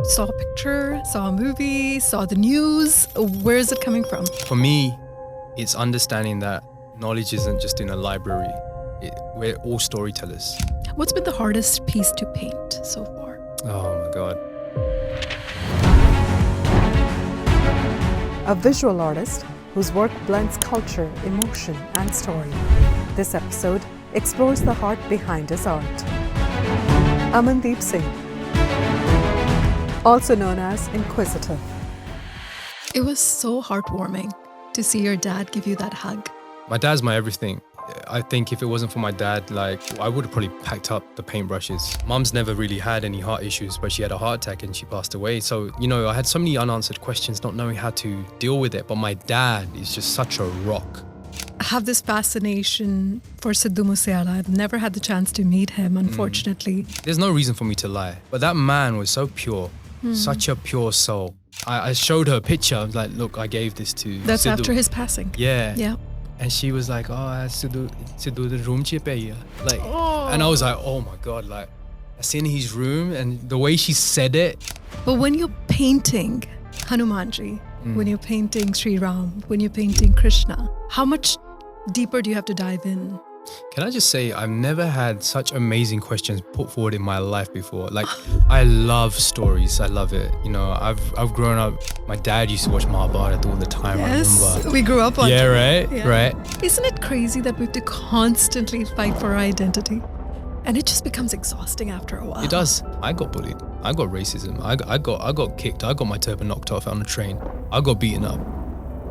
Saw a picture, saw a movie, saw the news. Where is it coming from? For me, it's understanding that knowledge isn't just in a library. We're all storytellers. What's been the hardest piece to paint so far? Oh my God. A visual artist whose work blends culture, emotion, and story. This episode explores the heart behind his art. Amandeep Singh, also known as Inkquisitive. It was so heartwarming to see your dad give you that hug. My dad's my everything. I think if it wasn't for my dad, I would have probably packed up the paintbrushes. Mum's never really had any heart issues, but she had a heart attack and she passed away. So, I had so many unanswered questions, not knowing how to deal with it. But my dad is just such a rock. I have this fascination for Sidhu Moosewala. I've never had the chance to meet him, unfortunately. There's no reason for me to lie. But that man was so pure, such a pure soul. I showed her a picture. I was like, look, I gave this to That's Sidhu. after his passing. Yeah. Yeah. And she was like, Sidhu the room and I was like, oh my God, that's in his room. And the way she said it. But when you're painting Hanumanji, when you're painting Sri Ram, when you're painting Krishna, how much deeper do you have to dive in? Can I just say, I've never had such amazing questions put forward in my life before. I love stories. I love it. I've grown up, my dad used to watch Mahabharata all the time. Yes, I remember. we grew up on Yeah, it. right? Yeah. Right. Isn't it crazy that we have to constantly fight for our identity? And it just becomes exhausting after a while. It does. I got bullied. I got racism. I got kicked. I got my turban knocked off on a train. I got beaten up.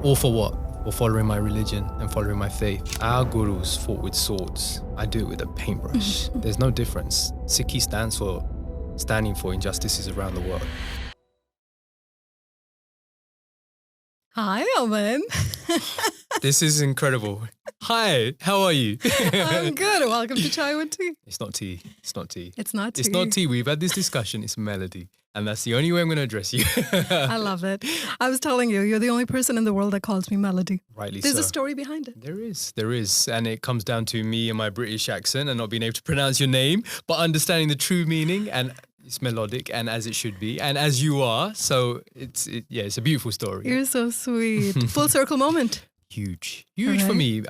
All for what? For following my religion and following my faith. Our gurus fought with swords. I do it with a paintbrush. There's no difference. Sikhi standing for injustices around the world. Hi, Aman. This is incredible. Hi, how are you? I'm good. Welcome to Chai with Tea. It's not tea. It's not tea. It's not tea. It's not tea. We've had this discussion. It's melody. And that's the only way I'm going to address you. I love it. I was telling you, you're the only person in the world that calls me Melody. Rightly There's so. a story behind it. There is. And it comes down to me and my British accent and not being able to pronounce your name, but understanding the true meaning, and it's melodic and as it should be and as you are. So it's a beautiful story. You're so sweet. Full circle moment. Huge Right. for me,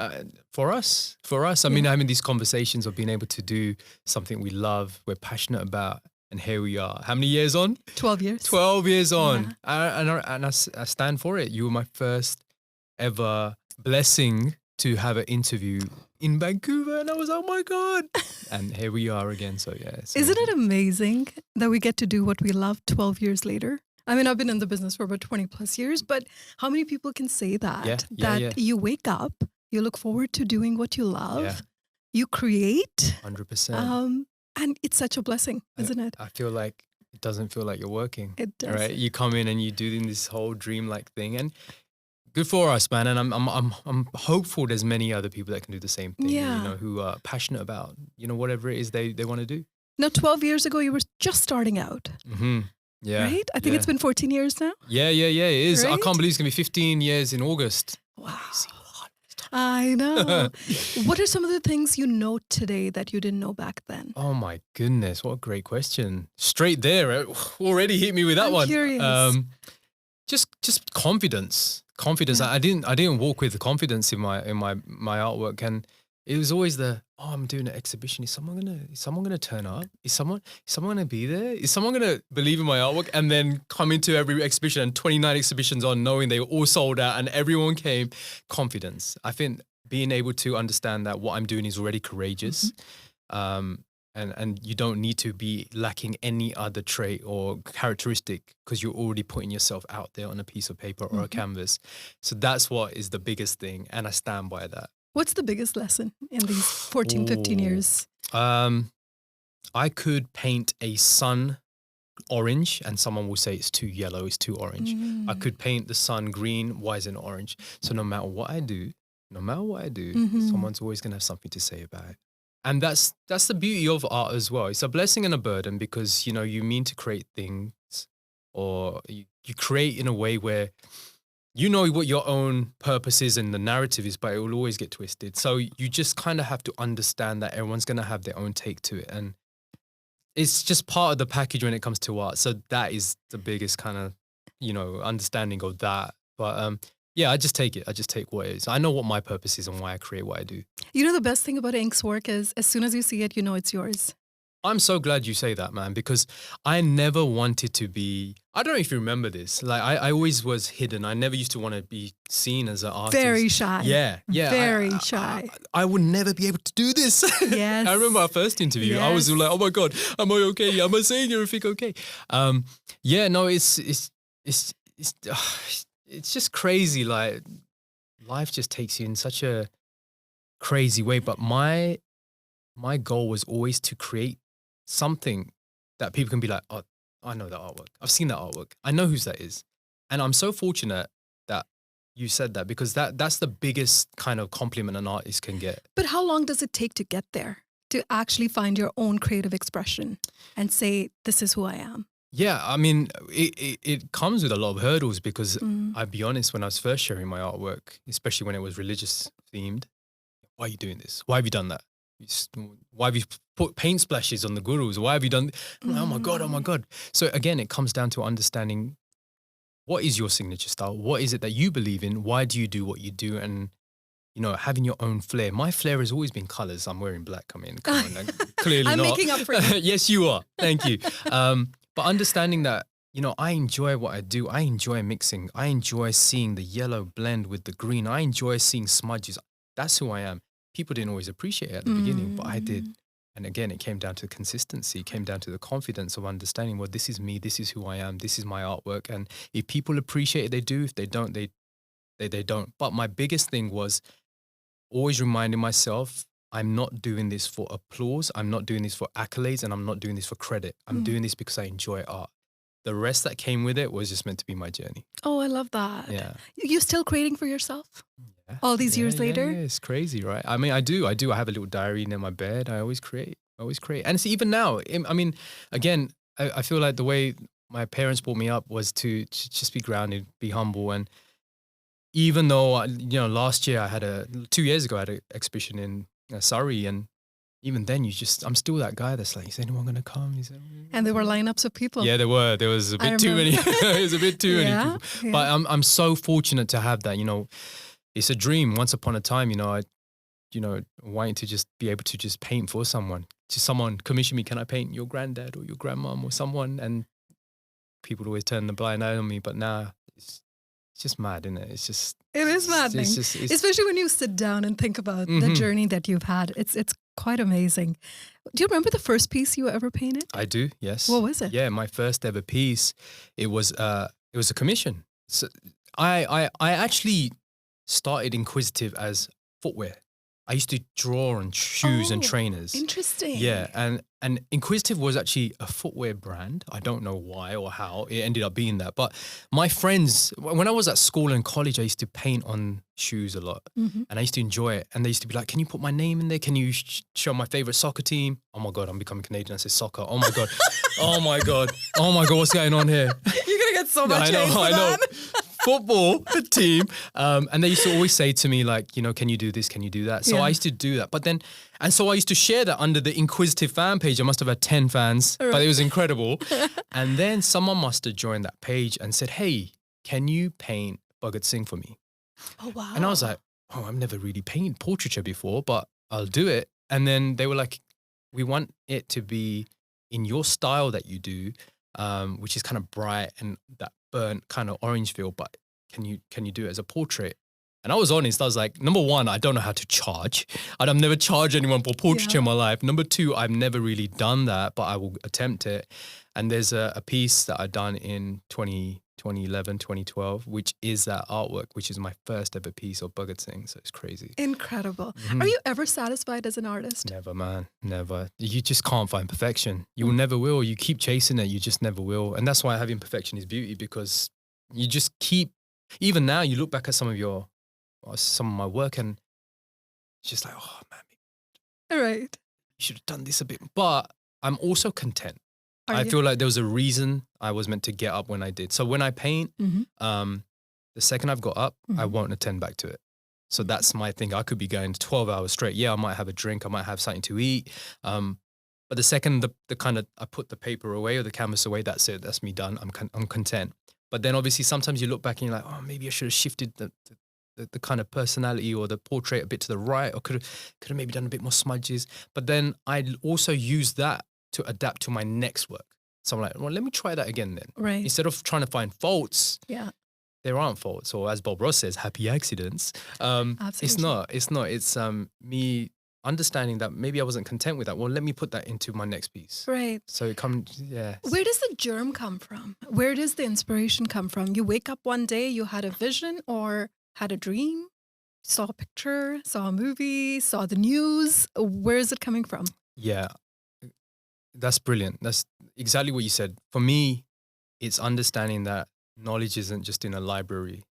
for us. I mean, having these conversations of being able to do something we love, we're passionate about. And here we are. How many years on? 12 years. 12 years on. Yeah. And I stand for it. You were my first ever blessing to have an interview in Vancouver. And I was, oh my God. And here we are again. So yeah. Isn't it amazing that we get to do what we love 12 years later? I mean, I've been in the business for about 20 plus years, but how many people can say that? You wake up, you look forward to doing what you love, you create. 100%. And it's such a blessing, isn't it? I feel like it doesn't feel like you're working. It does. Right? You come in and you do this whole dream-like thing, and good for us, man. And I'm hopeful there's many other people that can do the same thing. Yeah. Who are passionate about whatever it is they want to do. Now, 12 years ago, you were just starting out. Mm-hmm. Yeah. Right? I think it's been 14 years now. Yeah. It is. Right? I can't believe it's gonna be 15 years in August. Wow. I know. What are some of the things you know today that you didn't know back then? Oh my goodness, what a great question. Straight there, already hit me with that I'm one. Curious. Just confidence. Confidence. Yeah. I didn't walk with confidence in my artwork, and it was always I'm doing an exhibition. Is someone gonna turn up? Is someone gonna be there? Is someone gonna believe in my artwork? And then come into every exhibition and 29 exhibitions on, knowing they were all sold out and everyone came. Confidence. I think being able to understand that what I'm doing is already courageous, and you don't need to be lacking any other trait or characteristic because you're already putting yourself out there on a piece of paper or a canvas. So that's what is the biggest thing, and I stand by that. What's the biggest lesson in these 14, 15 years? I could paint a sun orange and someone will say it's too yellow, it's too orange. I could paint the sun green, why is it orange? So no matter what I do, someone's always going to have something to say about it. And that's the beauty of art as well. It's a blessing and a burden because, you mean to create things, or you create in a way where you know what your own purpose is and the narrative is, but it will always get twisted. So you just kind of have to understand that everyone's going to have their own take to it. And it's just part of the package when it comes to art. So that is the biggest kind of, understanding of that. But yeah, I just take it. I just take what it is. I know what my purpose is and why I create what I do. The best thing about Ink's work is as soon as you see it, it's yours. I'm so glad you say that, man, because I never wanted to be, I don't know if you remember this, like I always was hidden. I never used to want to be seen as an artist. Very shy. Yeah. Very shy. I would never be able to do this. Yes. I remember our first interview. Yes. I was like, oh my God, am I okay? Am I saying everything okay? Yeah, no, it's just crazy. Like life just takes you in such a crazy way. But my goal was always to create something that people can be like, oh, I know that artwork. I've seen that artwork. I know whose that is. And I'm so fortunate that you said that, because that's the biggest kind of compliment an artist can get. But how long does it take to get there, to actually find your own creative expression and say, this is who I am? Yeah, I mean, it comes with a lot of hurdles, because I'll be honest, when I was first sharing my artwork, especially when it was religious themed, why are you doing this? Why have you done that? Why have you put paint splashes on the gurus? Why have you done? Oh my God. So again, it comes down to understanding what is your signature style? What is it that you believe in? Why do you do what you do? And, having your own flair. My flair has always been colors. I'm wearing black. I mean, come on, clearly I'm not. making up for you. Yes, you are. Thank you. But understanding that, I enjoy what I do. I enjoy mixing. I enjoy seeing the yellow blend with the green. I enjoy seeing smudges. That's who I am. People didn't always appreciate it at the beginning, but I did. And again, it came down to consistency. It came down to the confidence of understanding, well, this is me. This is who I am. This is my artwork. And if people appreciate it, they do. If they don't, they don't. But my biggest thing was always reminding myself, I'm not doing this for applause. I'm not doing this for accolades. And I'm not doing this for credit. I'm doing this because I enjoy art. The rest that came with it was just meant to be my journey. Oh, I love that. Yeah. You're still creating for yourself? All these years later? Yeah, it's crazy, right? I mean, I do. I have a little diary near my bed. I always create. And it's even now. I mean, again, I feel like the way my parents brought me up was to just be grounded, be humble. And even though, last year 2 years ago, I had an exhibition in Surrey, and even then I'm still that guy that's like, is anyone going to come? And there were lineups of people. Yeah, there were. There was a bit too many. There was a bit too many people. Yeah. But I'm so fortunate to have that, It's a dream. Once upon a time, I wanting to just be able to just paint for someone. Just someone commission me, can I paint your granddad or your grandmom or someone? And people always turn the blind eye on me. But now it's just mad, isn't it? It is maddening. Especially when you sit down and think about the journey that you've had. It's quite amazing. Do you remember the first piece you ever painted? I do, yes. What was it? Yeah, my first ever piece. It was a commission. So I actually started Inkquisitive as footwear. I used to draw on shoes and trainers. Interesting. Yeah, and Inkquisitive was actually a footwear brand. I don't know why or how it ended up being that. But my friends, when I was at school and college, I used to paint on shoes a lot. And I used to enjoy it. And they used to be like, can you put my name in there? Can you show my favorite soccer team? Oh my God, I'm becoming Canadian. I say soccer. Oh my God. Oh my God. Oh my God, what's going on here? You're going to get so much hate for I know. that. Football team. And they used to always say to me, like, can you do this? Can you do that? So I used to do that. But then, and so I used to share that under the Inkquisitive fan page. I must have had 10 fans, but it was incredible. And then someone must have joined that page and said, hey, can you paint Bhagat Singh for me? Oh, wow. And I was like, oh, I've never really painted portraiture before, but I'll do it. And then they were like, we want it to be in your style that you do, which is kind of bright and that burnt kind of orange feel, but can you do it as a portrait? And I was honest. I was like, number one, I don't know how to charge. I've never charged anyone for portraiture in my life. Number two, I've never really done that, but I will attempt it. And there's a piece that I've done in 2011, 2012, which is that artwork, which is my first ever piece of Bhagat Singh. So it's crazy. Incredible. Are you ever satisfied as an artist? Never, man. Never. You just can't find perfection. You will never will. You keep chasing it. You just never will. And that's why having perfection is beauty, because you just keep, even now you look back at some of my work and it's just like, oh man, right. You should have done this a bit. But I'm also content. I you? feel like there was a reason I was meant to get up when I did. So when I paint, the second I've got up, I won't attend back to it. So that's my thing. I could be going 12 hours straight. Yeah, I might have a drink. I might have something to eat. But But the second the kind of I put the paper away or the canvas away, that's it. That's me done. I'm content. But then obviously sometimes you look back and you're like, oh, maybe I should have shifted the kind of personality or the portrait a bit to the right, or could have maybe done a bit more smudges. But then I also use that to adapt to my next work. So I'm like, well, let me try that again then. Right. Instead of trying to find faults, there aren't faults, or as Bob Ross says, happy accidents. It's not. It's me understanding that maybe I wasn't content with that. Well, let me put that into my next piece. Right. So it comes, Where does the germ come from? Where does the inspiration come from? You wake up one day, you had a vision or had a dream, saw a picture, saw a movie, saw the news. Where is it coming from? Yeah, that's brilliant. That's exactly what you said. For me, it's understanding that knowledge isn't just in a library.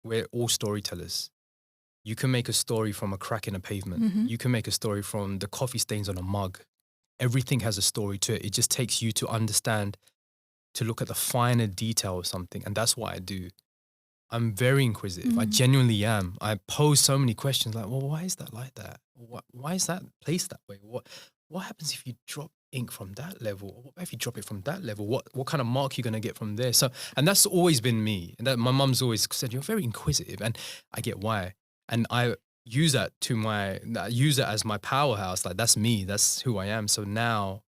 We're all storytellers. You can make a story from a crack in a pavement. Mm-hmm. You can make a story from the coffee stains on a mug. Everything has a story to it. It just takes you to understand, to look at the finer detail of something. And that's what I do. I'm very inquisitive. Mm-hmm. I genuinely am. I pose so many questions like, well, why is that like that? Why is that placed that way? What happens if you drop ink from that level? What if you drop it from that level? What kind of mark you're going to get from there? So, and that's always been me. And that my mum's always said, you're very inquisitive. And I get why. And I use that as my powerhouse. Like, that's me. That's who I am. So now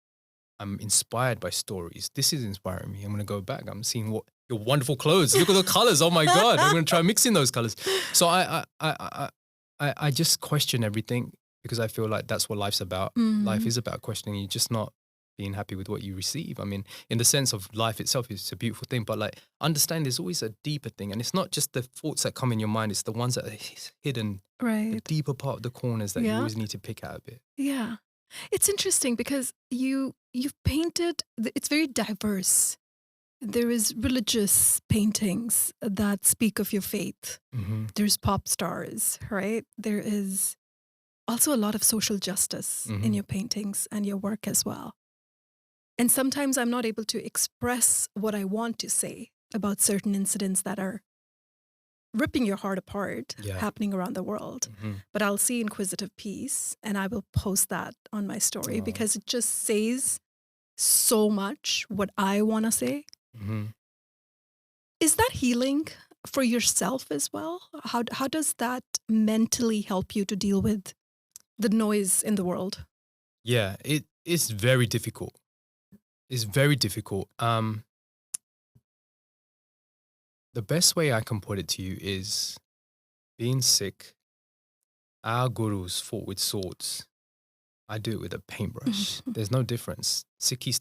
I'm inspired by stories. This is inspiring me. I'm going to go back. I'm seeing what your wonderful clothes. Look at the colors. Oh my God. I'm going to try mixing those colors. So I just question everything because I feel like that's what life's about. Mm. Life is about questioning. You're just not being happy with what you receive. I mean, in the sense of life itself, it's a beautiful thing, but like understand there's always a deeper thing. And it's not just the thoughts that come in your mind. It's the ones that are hidden, the deeper part of the corners that you always need to pick out a bit. Yeah. It's interesting because you've painted, it's very diverse. There is religious paintings that speak of your faith. Mm-hmm. There's pop stars, right? There is also a lot of social justice in your paintings and your work as well. And sometimes I'm not able to express what I want to say about certain incidents that are ripping your heart apart happening around the world. Mm-hmm. But I'll see Inquisitive piece and I will post that on my story because it just says so much what I want to say. Mm-hmm. Is that healing for yourself as well? How does that mentally help you to deal with the noise in the world? Yeah, it's very difficult. It's very difficult. The best way I can put it to you is being Sikh. Our gurus fought with swords. I do it with a paintbrush. There's no difference. Sikhi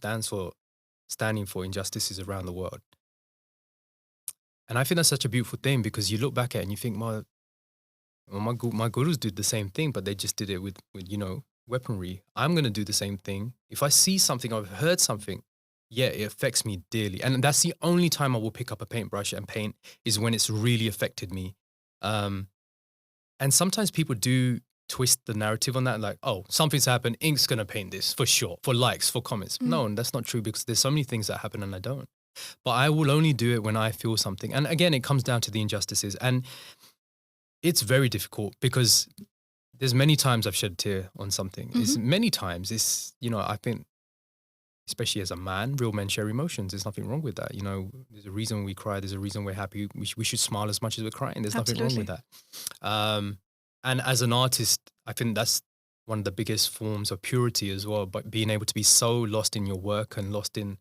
standing for injustices around the world. And I think that's such a beautiful thing because you look back at it and you think, my gurus did the same thing, but they just did it with weaponry. I'm going to do the same thing. If I see something, I've heard something, it affects me dearly. And that's the only time I will pick up a paintbrush and paint is when it's really affected me. And sometimes people do twist the narrative on that, like, oh, something's happened, ink's going to paint this for sure, for likes, for comments. No, and that's not true because there's so many things that happen and I don't. But I will only do it when I feel something. And again, it comes down to the injustices. And it's very difficult because there's many times I've shed a tear on something. It's many times. It's, I think, especially as a man, real men share emotions. There's nothing wrong with that. There's a reason we cry. There's a reason we're happy. We should smile as much as we're crying. There's nothing wrong with that. And as an artist, I think that's one of the biggest forms of purity as well. But being able to be so lost in your work and lost in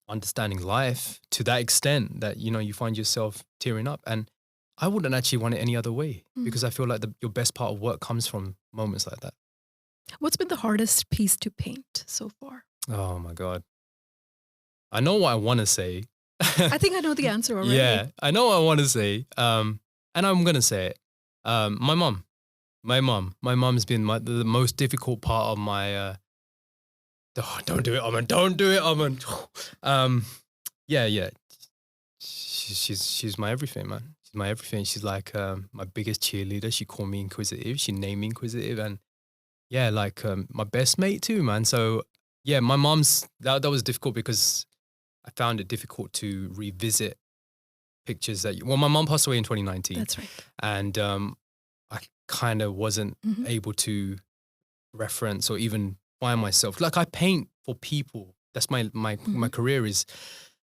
understanding life to that extent that, you find yourself tearing up. And I wouldn't actually want it any other way because I feel like your best part of work comes from moments like that. What's been the hardest piece to paint so far? Oh my God. I know what I want to say. I think I know the answer already. Yeah, I know what I want to say. And I'm going to say it. My mom's been the most difficult part of my, don't do it, Aman. Don't do it, Aman. Yeah. She's my everything, man. She's my everything. She's like my biggest cheerleader. She called me Inquisitive. She named me Inquisitive. And my best mate too, man. So yeah, my mom's, that was difficult because I found it difficult to revisit pictures my mom passed away in 2019. That's right. And I kind of wasn't able to reference or even find myself. Like I paint for people. That's my career is.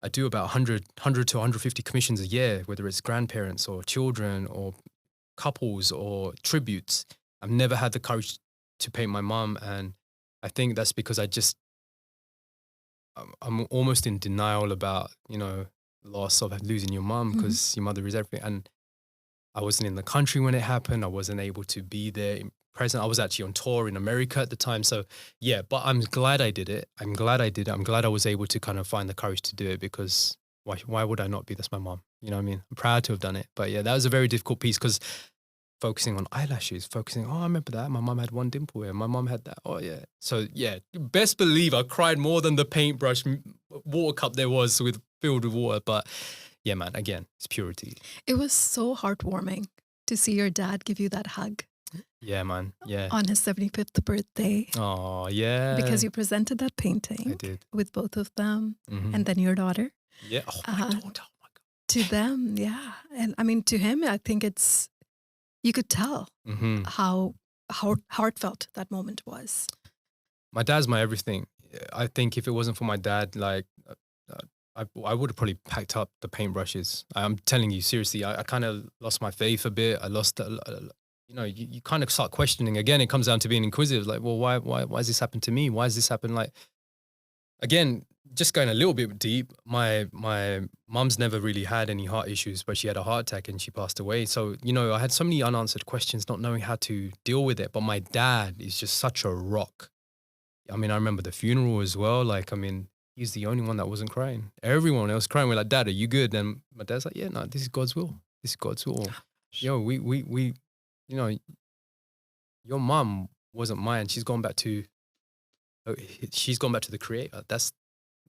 I do about 100 to 150 commissions a year, whether it's grandparents or children or couples or tributes. I've never had the courage to paint my mum, and I think that's because I'm almost in denial about, loss of losing your mum, because your mother is everything. And I wasn't in the country when it happened. I wasn't able to be there present. I was actually on tour in America at the time. So yeah, but I'm glad I did it. I'm glad I was able to kind of find the courage to do it, because why would I not be? That's my mom. You know what I mean? I'm proud to have done it. But yeah, that was a very difficult piece, because focusing on eyelashes, I remember that. My mom had one dimple here. My mom had that. Oh yeah. So yeah, best believe I cried more than the paintbrush water cup there was filled with water. But yeah, man, again, it's purity. It was so heartwarming to see your dad give you that hug. Yeah, man. Yeah. On his 75th birthday. Oh, yeah. Because you presented that painting. I did. With both of them. And then your daughter. Yeah. Oh, my daughter. Oh, my God. To them, yeah. And I mean, to him, I think you could tell how heartfelt that moment was. My dad's my everything. I think if it wasn't for my dad, like, I would have probably packed up the paintbrushes. I'm telling you, seriously, I kind of lost my faith a bit. I lost, you kind of start questioning. Again, it comes down to being inquisitive. Like, well, why has this happened to me? Why has this happened? Like, again, just going a little bit deep, my mum's never really had any heart issues, but she had a heart attack and she passed away. So, I had so many unanswered questions, not knowing how to deal with it. But my dad is just such a rock. I mean, I remember the funeral as well. Like, I mean, he's the only one that wasn't crying. Everyone else crying. We're like, Dad, are you good? And my dad's like, yeah, no, this is God's will. This is God's will. We your mum wasn't mine. She's gone back to the Creator.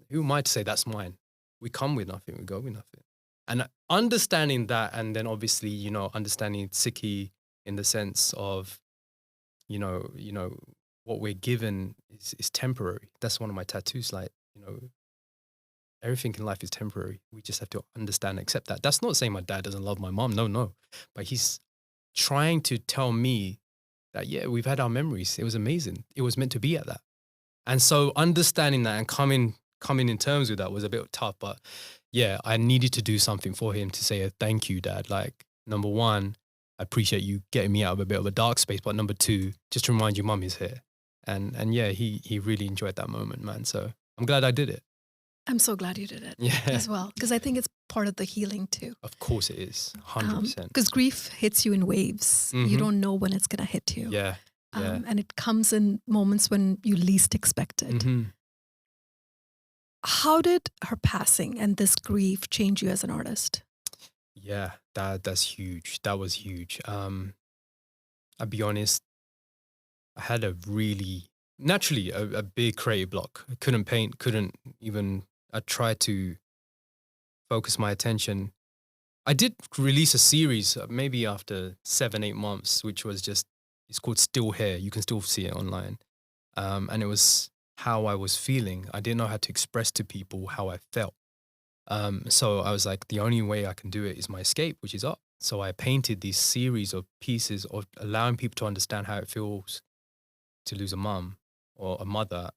Who am I to say that's mine? We come with nothing. We go with nothing. And understanding that, and then obviously, understanding Sikhi in the sense of, what we're given is temporary. That's one of my tattoos. Like, everything in life is temporary. We just have to understand and accept that. That's not saying my dad doesn't love my mom. No. But he's trying to tell me that, yeah, we've had our memories. It was amazing. It was meant to be at that. And so understanding that and coming in terms with that was a bit tough. But yeah, I needed to do something for him to say a thank you, Dad. Like, number one, I appreciate you getting me out of a bit of a dark space. But number two, just to remind you, Mum is here. And yeah, he really enjoyed that moment, man. So I'm glad I did it. I'm so glad you did it as well, because I think it's part of the healing too. Of course it is, 100%. Because grief hits you in waves. You don't know when it's going to hit you. Yeah. And it comes in moments when you least expect it. How did her passing and this grief change you as an artist? Yeah, that's huge. That was huge. I'll be honest, I had naturally a big creative block. I couldn't paint, I tried to focus my attention. I did release a series maybe after 7-8 months, which was it's called Still Here. You can still see it online. And it was how I was feeling. I didn't know how to express to people how I felt. So I was like, the only way I can do it is my escape, which is art. So I painted these series of pieces of allowing people to understand how it feels to lose a mum or a mother.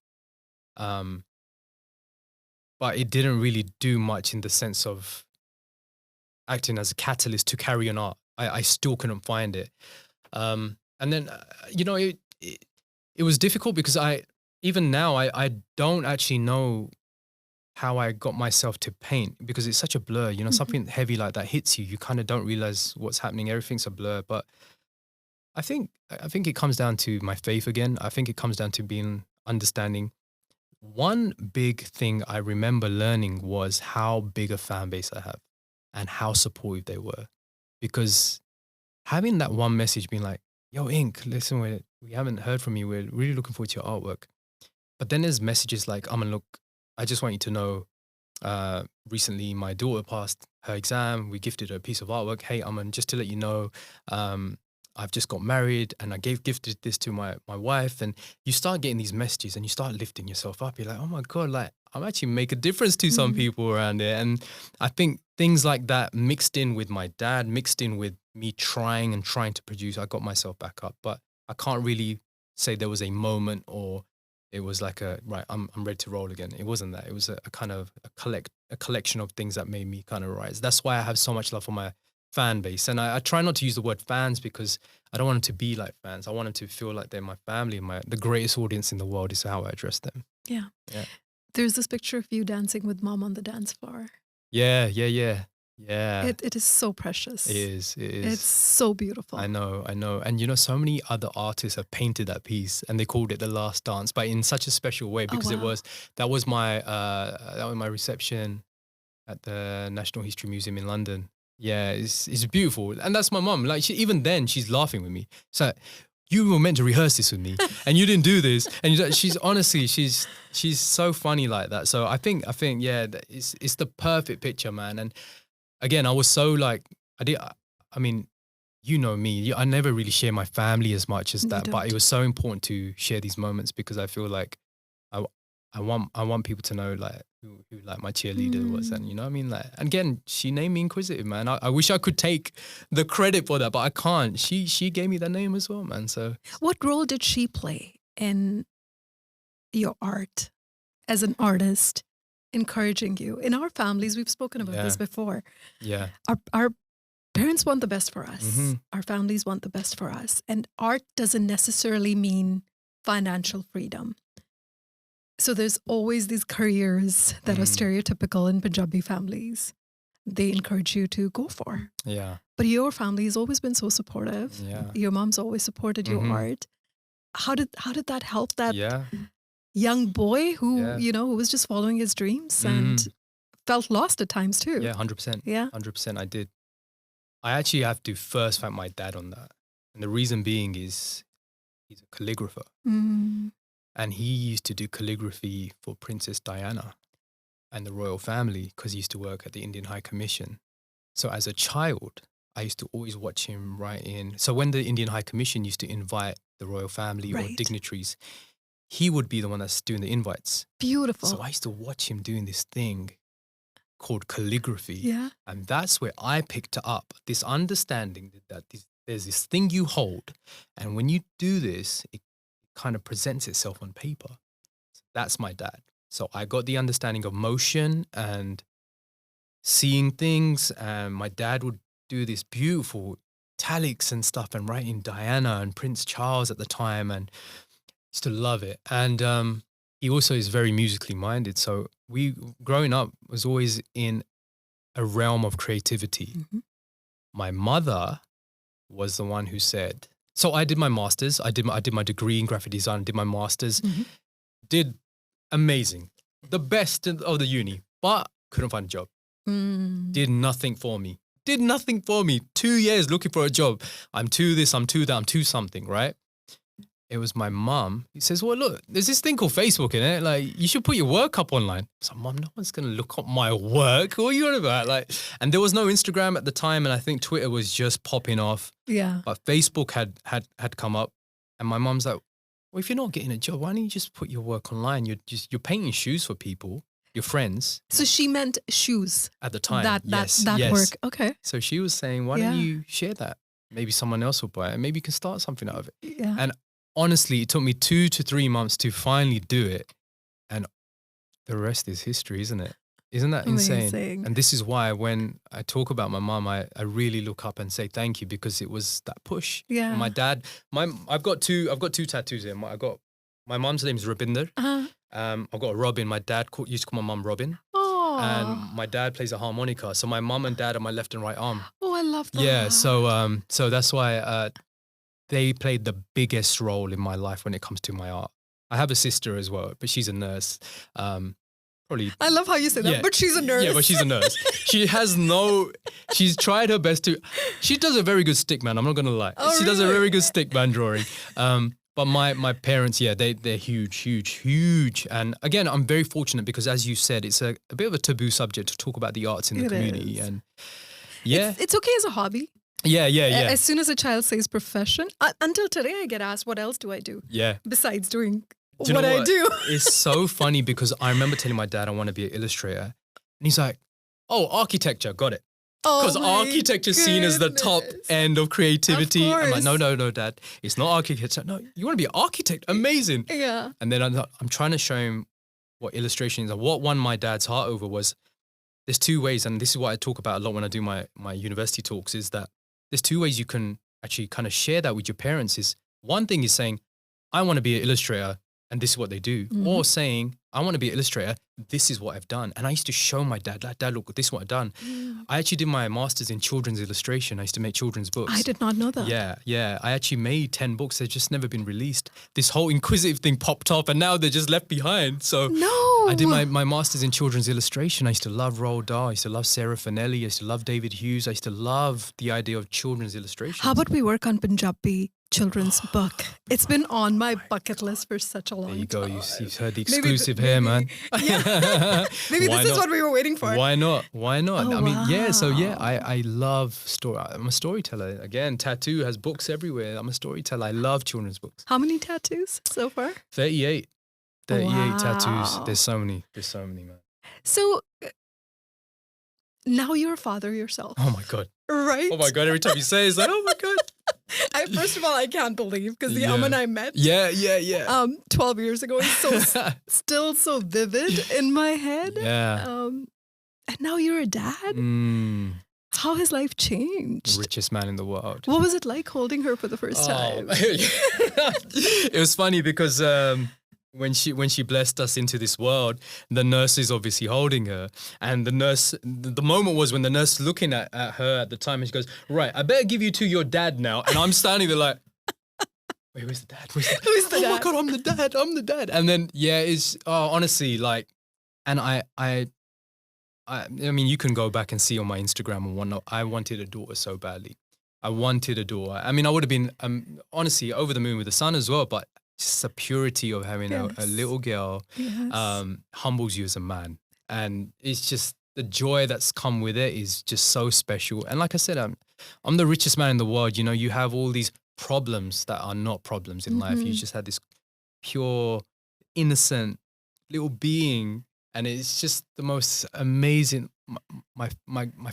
But it didn't really do much in the sense of acting as a catalyst to carry on art. I still couldn't find it. And then, it was difficult because even now, I don't actually know how I got myself to paint, because it's such a blur. Something heavy like that hits you, you kind of don't realize what's happening. Everything's a blur. But I think it comes down to my faith again. I think it comes down to being understanding. One big thing I remember learning was how big a fan base I have and how supportive they were. Because having that one message being like, yo, Ink, listen, we haven't heard from you. We're really looking forward to your artwork. But then there's messages like, look, I just want you to know, recently my daughter passed her exam. We gifted her a piece of artwork. Hey, Aman, just to let you know, I've just got married and I gifted this to my wife. And you start getting these messages and you start lifting yourself up. You're like, oh my God, like I'm actually making a difference to some people around here. And I think things like that mixed in with my dad, mixed in with me trying to produce, I got myself back up. But I can't really say there was a moment or it was like I'm ready to roll again. It wasn't that. It was a kind of a collection of things that made me kind of rise. That's why I have so much love for my fan base. And I try not to use the word fans because I don't want them to be like fans. I want them to feel like they're my family. The greatest audience in the world is how I address them. Yeah. Yeah. There's this picture of you dancing with mom on the dance floor. Yeah. It is so precious. It is. It's so beautiful. I know. And so many other artists have painted that piece and they called it The Last Dance, but in such a special way because that was my reception at the National History Museum in London. Yeah, it's beautiful. And that's my mum. Like even then she's laughing with me. So you were meant to rehearse this with me and you didn't do this. And she's honestly, she's so funny like that. So I think yeah, it's the perfect picture, man. And again, I was so like, I mean, you know me, I never really share my family as much as that, but it was so important to share these moments because I feel like I want people to know like who like my cheerleader was, and you know what I mean. Like, and again, she named me Inquisitive, man. I wish I could take the credit for that, but I can't. She gave me that name as well, man. So, what role did she play in your art as an artist, encouraging you? In our families, we've spoken about this before. Yeah, our parents want the best for us. Our families want the best for us, and art doesn't necessarily mean financial freedom. So there's always these careers that are stereotypical in Punjabi families. They encourage you to go for. Yeah. But your family has always been so supportive. Yeah. Your mom's always supported your art. How did that help that young boy who, who was just following his dreams and felt lost at times too? Yeah, 100%. Yeah. 100% I did. I actually have to first thank my dad on that. And the reason being is he's a calligrapher. And he used to do calligraphy for Princess Diana and the royal family because he used to work at the Indian High Commission. So as a child, I used to always watch him write in. So when the Indian High Commission used to invite the royal family or dignitaries, he would be the one that's doing the invites. Beautiful. So I used to watch him doing this thing called calligraphy. Yeah. And that's where I picked up this understanding that there's this thing you hold. And when you do this, it kind of presents itself on paper. So that's my dad. So I got the understanding of motion and seeing things. And my dad would do this beautiful italics and stuff and writing Diana and Prince Charles at the time, and used to love it. And he also is very musically minded. So we, growing up, was always in a realm of creativity. My mother was the one who said, so I did my master's. I did my degree in graphic design. Did my master's. Did amazing, the best of the uni, but couldn't find a job. Did nothing for me. 2 years looking for a job. I'm too this. I'm too that. I'm too something. Right. It was my mum. He says, "Well, look, there's this thing called Facebook in it. Like, you should put your work up online." So, Mum, no one's gonna look up my work. What are you on about? Like, and there was no Instagram at the time, and I think Twitter was just popping off. Yeah. But Facebook had come up, and my mum's like, "Well, if you're not getting a job, why don't you just put your work online? You're painting shoes for people, your friends." So she meant shoes at the time. That work. Okay. So she was saying, "Why don't you share that? Maybe someone else will buy it, and maybe you can start something out of it." Yeah. And honestly, it took me 2 to 3 months to finally do it. And the rest is history, isn't it? Isn't that insane? Amazing. And this is why when I talk about my mum, I really look up and say thank you, because it was that push. Yeah. And my dad, I've got two tattoos here. My mum's name is Rubinder. I've got a Robin. My dad used to call my mum Robin. Oh. And my dad plays a harmonica. So my mum and dad are my left and right arm. Oh, I love that. Yeah. So that's why they played the biggest role in my life when it comes to my art. I have a sister as well, but she's a nurse. Probably. I love how you say that, but she's a nurse. Yeah, but she's a nurse. She's tried her best to, she does a very good stick man, I'm not going to lie. Oh, she does a very good stick man drawing. But my parents, they're huge. And again, I'm very fortunate because, as you said, it's a bit of a taboo subject to talk about the arts in the community. Is. And it's okay as a hobby. Yeah. As soon as a child says profession, until today I get asked, what else do I do? Yeah. Besides doing what I do. It's so funny because I remember telling my dad I want to be an illustrator. And he's like, "Oh, architecture, got it." Because architecture is seen as the top end of creativity. I'm like, no, Dad. It's not architecture. No, you want to be an architect. Amazing. Yeah. And then I'm trying to show him what illustration is. And what won my dad's heart over was there's two ways, and this is what I talk about a lot when I do my university talks, is that there's two ways you can actually kind of share that with your parents. Is one thing is saying, I want to be an illustrator, and this is what they do. Mm-hmm. Or saying, I want to be an illustrator, this is what I've done. And I used to show my dad, like, Dad, look, this is what I've done. Mm. I actually did my master's in children's illustration. I used to make children's books. I did not know that. Yeah. I actually made 10 books. They've just never been released. This whole Inkquisitive thing popped up and now they're just left behind. So I did my master's in children's illustration. I used to love Roald Dahl. I used to love Sarah Finelli. I used to love David Hughes. I used to love the idea of children's illustration. How about we work on Punjabi children's book? It's been on my bucket list for such a long time. There you go. You've heard the exclusive here, man. Yeah. Maybe this is what we were waiting for. Why not? Oh, I mean, wow. I love story. I'm a storyteller. Again, tattoo has books everywhere. I'm a storyteller. I love children's books. How many tattoos so far? 38. 38 tattoos. There's so many, man. So now you're a father yourself. Oh my God. Right? Oh my God. Every time you say it, it's like, oh my God. First of all, I can't believe because the Aman I met 12 years ago is still so vivid in my head. Yeah. And now you're a dad? How has life changed? The richest man in the world. What was it like holding her for the first time? It was funny because when she blessed us into this world, the nurse is obviously holding her. And the moment was when the nurse looking at her at the time and she goes, right, I better give you to your dad now. And I'm standing there like, wait, where's the dad? Who's the dad? Oh my God, I'm the dad. And then, it's honestly like, and I mean, you can go back and see on my Instagram and whatnot, I wanted a daughter so badly. I wanted a daughter. I mean, I would have been honestly over the moon with the son as well, but just the purity of having a little girl humbles you as a man. And it's just the joy that's come with it is just so special. And like I said, I'm the richest man in the world. You know, you have all these problems that are not problems in life. You just had this pure, innocent little being. And it's just the most amazing, my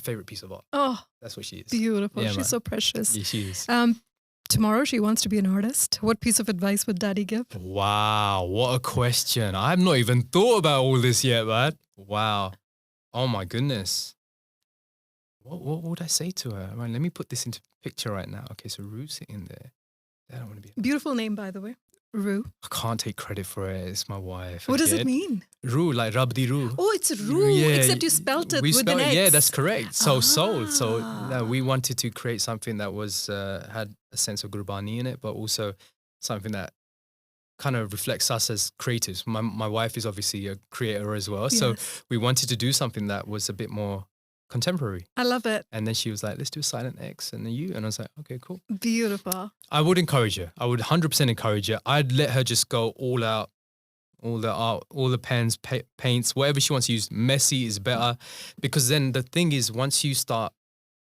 favorite piece of art. Oh, that's what she is. Beautiful. Yeah, she's so precious. Yeah, she is. Tomorrow she wants to be an artist. What piece of advice would Daddy give? Wow, what a question. I've not even thought about all this yet, man. Wow. Oh my goodness. What would I say to her? Right, let me put this into picture right now. Okay, so Rue's sitting there. I don't want to be. Beautiful name, by the way. Rue. I can't take credit for it. It's my wife. What does it mean? Rue, like Rabdi Rue. Oh, it's Rue, except you spelt it with an X. Yeah, that's correct. So soul. So we wanted to create something that was had a sense of Gurbani in it, but also something that kind of reflects us as creatives. My wife is obviously a creator as well. Yes. So we wanted to do something that was a bit more contemporary. I love it. And then she was like, let's do a silent X and a U. And I was like, okay, cool. Beautiful. I would encourage her. I would 100% encourage her. I'd let her just go all out, all the art, all the pens, paints, whatever she wants to use. Messy is better. Because then the thing is, once you start,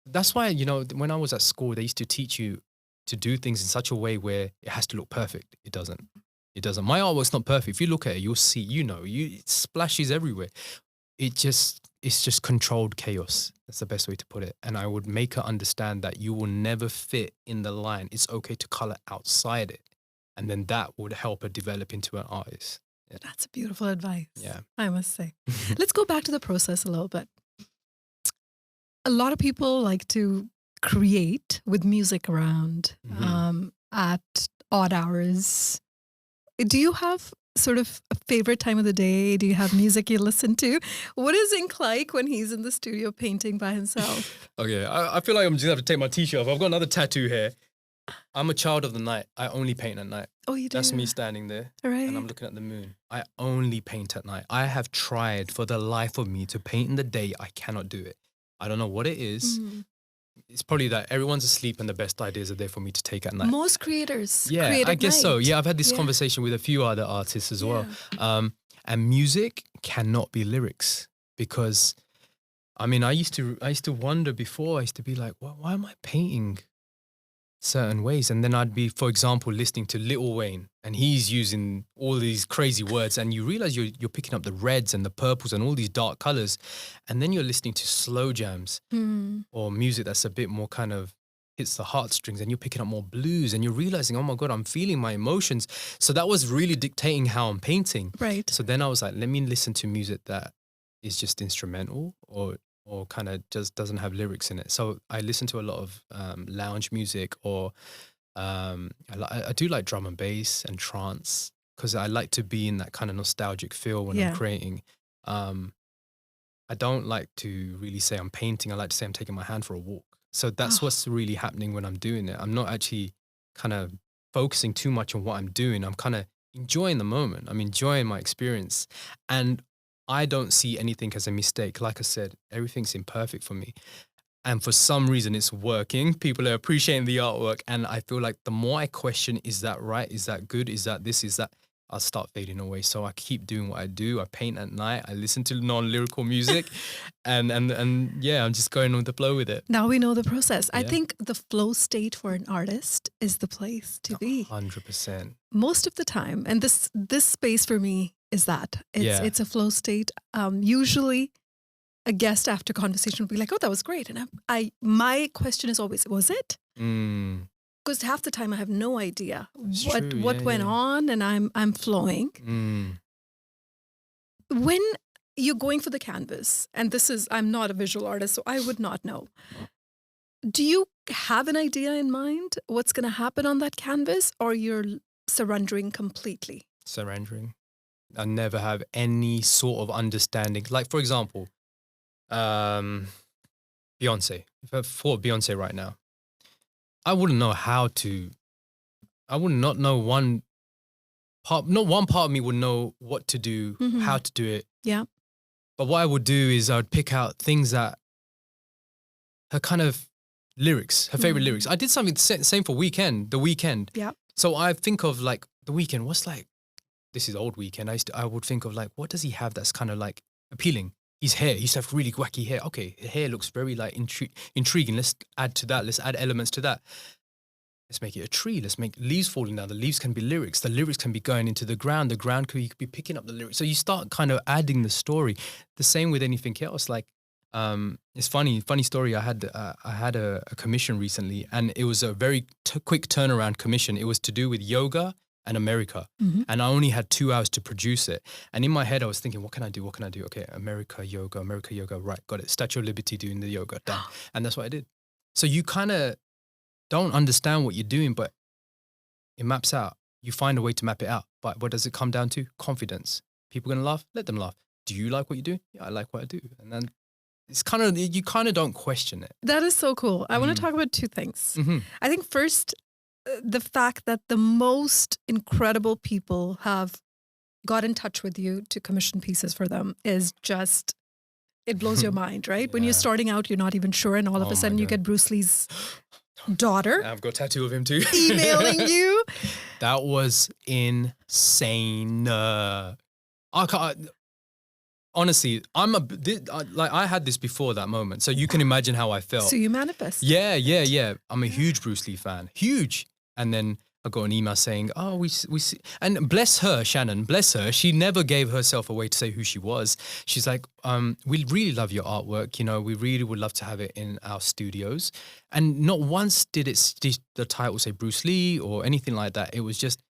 that's why, you know, when I was at school, they used to teach you to do things in such a way where it has to look perfect. It doesn't. It doesn't. My artwork's not perfect. If you look at it, you'll see, it splashes everywhere. It's just controlled chaos. That's the best way to put it. And I would make her understand that you will never fit in the line. It's okay to color outside it. And then that would help her develop into an artist. Yeah. That's a beautiful advice. Yeah. I must say. Let's go back to the process a little bit. A lot of people like to create with music around at odd hours. Do you have sort of a favorite time of the day? Do you have music you listen to? What is Ink like when he's in the studio painting by himself? Okay, I feel like I'm just going to have to take my t-shirt off. I've got another tattoo here. I'm a child of the night. I only paint at night. Oh, you do? That's me standing there. Right. And I'm looking at the moon. I only paint at night. I have tried for the life of me to paint in the day. I cannot do it. I don't know what it is. It's probably that everyone's asleep and the best ideas are there for me to take at night. Most creators create I guess night. So. Yeah, I've had this conversation with a few other artists as well. And music cannot be lyrics because, I mean, I used to wonder before, I used to be like, why am I painting certain ways. And then I'd be, for example, listening to Lil Wayne, and he's using all these crazy words, and you realize you're picking up the reds and the purples and all these dark colors. And then you're listening to slow jams or music that's a bit more kind of hits the heartstrings, and you're picking up more blues, and you're realizing, oh my God, I'm feeling my emotions. So that was really dictating how I'm painting. Right. So then I was like, let me listen to music that is just instrumental or kind of just doesn't have lyrics in it. So I listen to a lot of lounge music, or I do like drum and bass and trance, because I like to be in that kind of nostalgic feel when I'm creating. I don't like to really say I'm painting. I like to say I'm taking my hand for a walk. So that's what's really happening when I'm doing it. I'm not actually kind of focusing too much on what I'm doing. I'm kind of enjoying the moment. I'm enjoying my experience. And I don't see anything as a mistake. Like I said, everything's imperfect for me. And for some reason, it's working. People are appreciating the artwork. And I feel like the more I question, is that right? Is that good? Is that this? Is that? I'll start fading away. So I keep doing what I do. I paint at night. I listen to non-lyrical music. and yeah, I'm just going with the flow with it. Now we know the process. I think the flow state for an artist is the place to be. 100%. Most of the time. And this space for me is that. It's a flow state. Usually a guest after conversation will be like, oh, that was great. And my question is always, was it? Because half the time I have no idea what went on, and I'm flowing. When you're going for the canvas, and I'm not a visual artist, so I would not know. Do you have an idea in mind what's going to happen on that canvas, or you're surrendering completely? Surrendering. I never have any sort of understanding. Like, for example, Beyonce. If I thought Beyonce right now, I wouldn't know I would not know not one part of me would know what to do, how to do it. Yeah. But what I would do is I would pick out things that her kind of lyrics, her favorite lyrics. I did something same for The Weeknd. Yeah. So I think of like The Weeknd, this is old Weeknd. I would think of like, what does he have that's kind of like appealing? His hair, he used to have really wacky hair. Okay, his hair looks very like intriguing. Let's add to that. Let's add elements to that. Let's make it a tree. Let's make leaves falling down. The leaves can be lyrics. The lyrics can be going into the ground. The ground you could be picking up the lyrics. So you start kind of adding the story. The same with anything else. Like, it's funny story. I had a commission recently, and it was a very quick turnaround commission. It was to do with yoga and America. And I only had 2 hours to produce it. And in my head, I was thinking, what can I do? Okay, America yoga, right, got it. Statue of Liberty doing the yoga, done. And that's what I did. So you kind of don't understand what you're doing, but it maps out. You find a way to map it out. But what does it come down to? Confidence. People going to laugh? Let them laugh. Do you like what you do? Yeah, I like what I do. And then it's you kind of don't question it. That is so cool. I want to talk about two things. I think first, the fact that the most incredible people have got in touch with you to commission pieces for them is just, it blows your mind, right? When you're starting out, you're not even sure, and all of a sudden you get Bruce Lee's daughter. I've got a tattoo of him too. Emailing you. That was insane. Honestly, I had this before that moment, so you can imagine how I felt. So you manifest. Yeah. I'm a huge Bruce Lee fan, huge. And then I got an email saying, "Oh, we see," and bless her, Shannon, bless her. She never gave herself away to say who she was. She's like, "We really love your artwork. You know, we really would love to have it in our studios." And not once did the title say Bruce Lee or anything like that. It was just,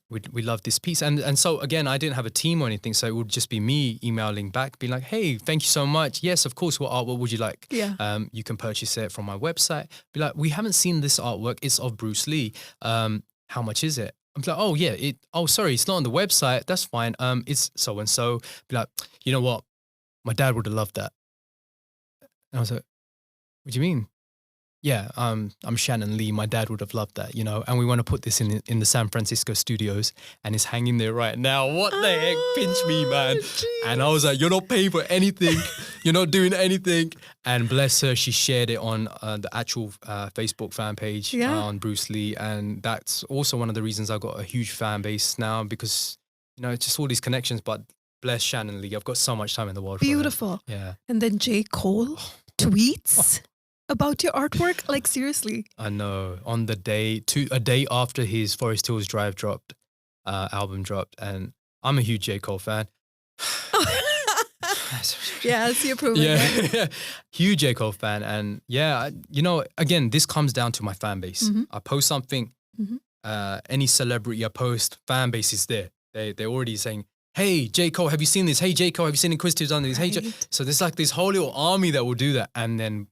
we love this piece. And so again, I didn't have a team or anything, so it would just be me emailing back, being like, "Hey, thank you so much. Yes, of course, what artwork would you like? Yeah. You can purchase it from my website." Be like, "We haven't seen this artwork. It's of Bruce Lee. How much is it?" I'm like, "Oh yeah, sorry, it's not on the website. That's fine. It's so and so." Be like, "You know what? My dad would have loved that." And I was like, "What do you mean?" "Yeah, I'm Shannon Lee. My dad would have loved that, you know, and we want to put this in the San Francisco studios, and it's hanging there right now. What the heck? Pinch me, man." Geez. And I was like, "You're not paying for anything. You're not doing anything." And bless her, she shared it on the actual Facebook fan page on Bruce Lee. And that's also one of the reasons I've got a huge fan base now, because, you know, it's just all these connections. But bless Shannon Lee. I've got so much time in the world. Beautiful. For her. Yeah. And then J. Cole tweets. about your artwork? Like, seriously. I know. On a day after his Forest Hills Drive album dropped, and I'm a huge J. Cole fan. Yes, you're proving it. Huge J. Cole fan. And again, this comes down to my fan base. Mm-hmm. I post something, any celebrity I post, fan base is there. They're already saying, hey, J. Cole, have you seen this? Hey, J. Cole, have you seen Inquisitive done this? Right. Hey, so there's like this whole little army that will do that. And then,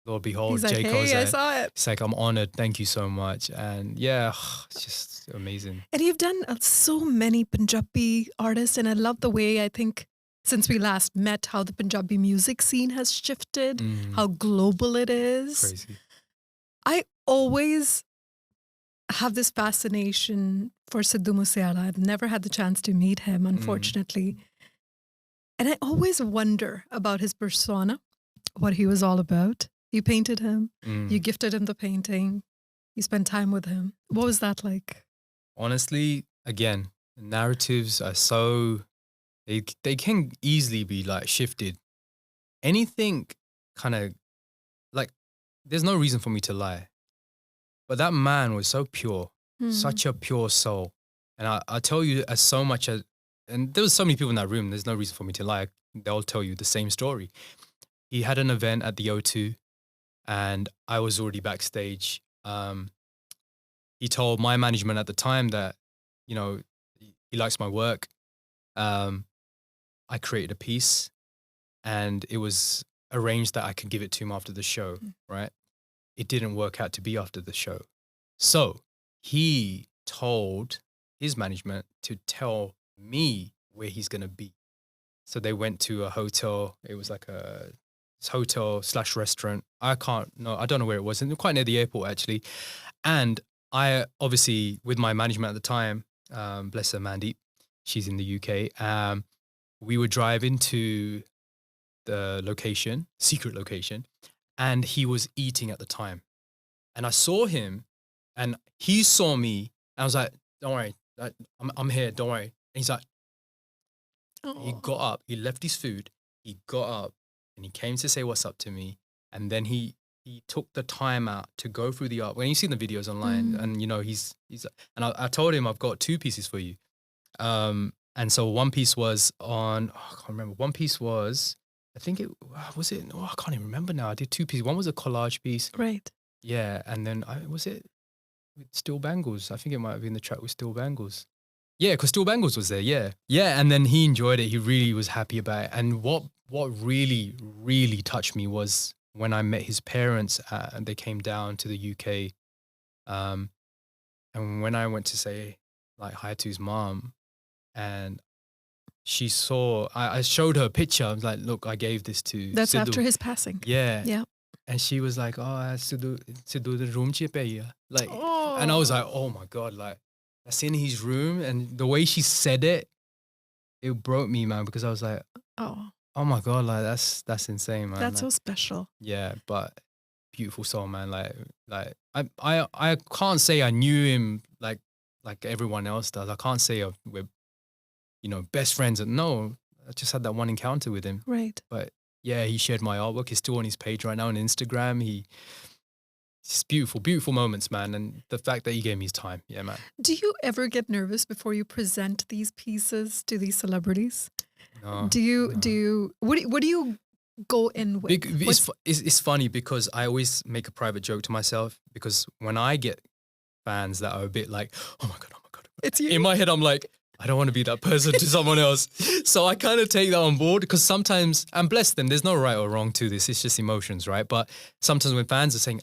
Lord behold, He's J. like, Cole's hey, I there. saw it. It's like, I'm honored. Thank you so much. And yeah, it's just amazing. And you've done so many Punjabi artists, and I love the way, I think, since we last met, how the Punjabi music scene has shifted, how global it is. Crazy. I always have this fascination for Sidhu Moosewala. I've never had the chance to meet him, unfortunately. And I always wonder about his persona, what he was all about. You painted him. You gifted him the painting. You spent time with him. What was that like? Honestly, again, the narratives are so... They can easily be like shifted. Anything kind of like, there's no reason for me to lie. But that man was so pure, such a pure soul. And I tell you as so much as, and there was so many people in that room, there's no reason for me to lie. They'll tell you the same story. He had an event at the O2 and I was already backstage. He told my management at the time that, he likes my work. I created a piece and it was arranged that I could give it to him after the show, right? It didn't work out to be after the show. So he told his management to tell me where he's going to be. So they went to a hotel. It was like a hotel/restaurant. I don't know where it was. And quite near the airport, actually. And I, obviously, with my management at the time, bless her, Amandeep, she's in the UK, we would drive into the location, secret location, and he was eating at the time. And I saw him and he saw me and I was like, don't worry, I'm here, don't worry. And he's like, He got up, he left his food, he got up and he came to say what's up to me. And then he took the time out to go through the art. When you see the videos online and he's and I told him I've got 2 pieces for you. And so one piece was on, I can't remember. One piece was, I think it, was it? No, I can't even remember now. I did 2 pieces. One was a collage piece. Right. Yeah. And then was it with Still Bangles? I think it might have been the track with Still Bangles. Yeah, because Still Bangles was there. Yeah. Yeah. And then he enjoyed it. He really was happy about it. And what really, really touched me was when I met his parents and they came down to the UK. And when I went to say like hi to his mom, and she saw, I showed her a picture. I was like, look, I gave this to That's Sidhu. after his passing. Yeah. Yeah. And she was like, oh, Sidhu the room che paiya. Like, and I was like, oh my God, like, that's in his room. And the way she said it, it broke me, man, because I was like, oh my God, like, that's insane, man. That's like, so special. Yeah, but beautiful soul, man. Like I can't say I knew him like everyone else does. I can't say we're best friends. No, I just had that one encounter with him. Right. But yeah, he shared my artwork. He's still on his page right now on Instagram. It's beautiful, beautiful moments, man. And the fact that he gave me his time. Yeah, man. Do you ever get nervous before you present these pieces to these celebrities? No. Do you, what do you go in with? It's funny because I always make a private joke to myself because when I get fans that are a bit like, oh my God. It's you. In my head, I'm like, I don't want to be that person to someone else. So I kind of take that on board because sometimes, and bless them, there's no right or wrong to this. It's just emotions, right? But sometimes when fans are saying,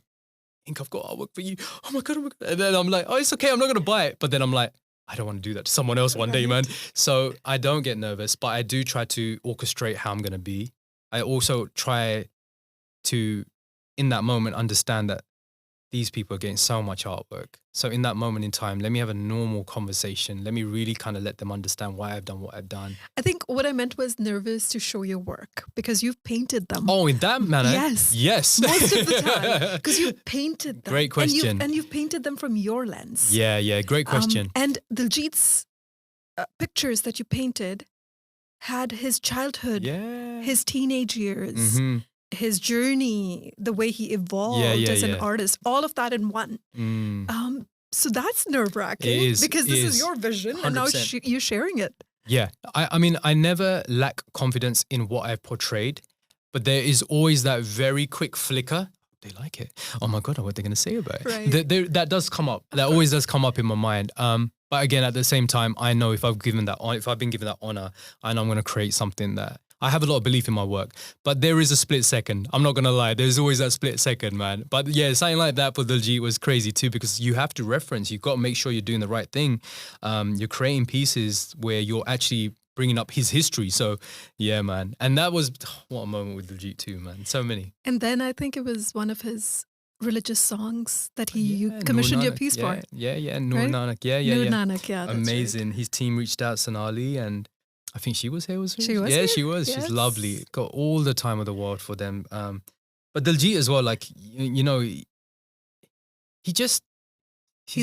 Ink, I've got artwork for you. Oh my God. And then I'm like, oh, it's okay. I'm not going to buy it. But then I'm like, I don't want to do that to someone else one day, man. So I don't get nervous, but I do try to orchestrate how I'm going to be. I also try to, in that moment, understand that these people are getting so much artwork. So in that moment in time, let me have a normal conversation. Let me really kind of let them understand why I've done what I've done. I think what I meant was nervous to show your work because you've painted them. Oh, in that manner? Yes. Most of the time. Because you've painted them. Great question. And you've painted them from your lens. Yeah. Great question. And Diljit's pictures that you painted had his childhood, his teenage years. his journey, the way he evolved as an artist, all of that in one. So that's nerve-wracking because this is your vision 100%. And now you're sharing it. Yeah. I mean, I never lack confidence in what I've portrayed, but there is always that very quick flicker. They like it. Oh my God, what are they going to say about it? Right. That does come up. That always does come up in my mind. But again, at the same time, I know if I've been given that honor, I know I'm going to create something that I have a lot of belief in my work. But there is a split second. I'm not going to lie. There's always that split second, man. But yeah, something like that for Diljit was crazy too, because you have to reference. You've got to make sure you're doing the right thing. You're creating pieces where you're actually bringing up his history. So yeah, man. And that was, what a moment with Diljit too, man. So many. And then I think it was one of his religious songs that you commissioned your piece for. Yeah. Noor Nanak. Yeah. Noor Nanak, yeah. Amazing. Right. His team reached out, Sonali, and I think she was here. She was? Yeah, here? she was. Yes. She's lovely. Got all the time of the world for them. But Diljit as well, like, you know, he's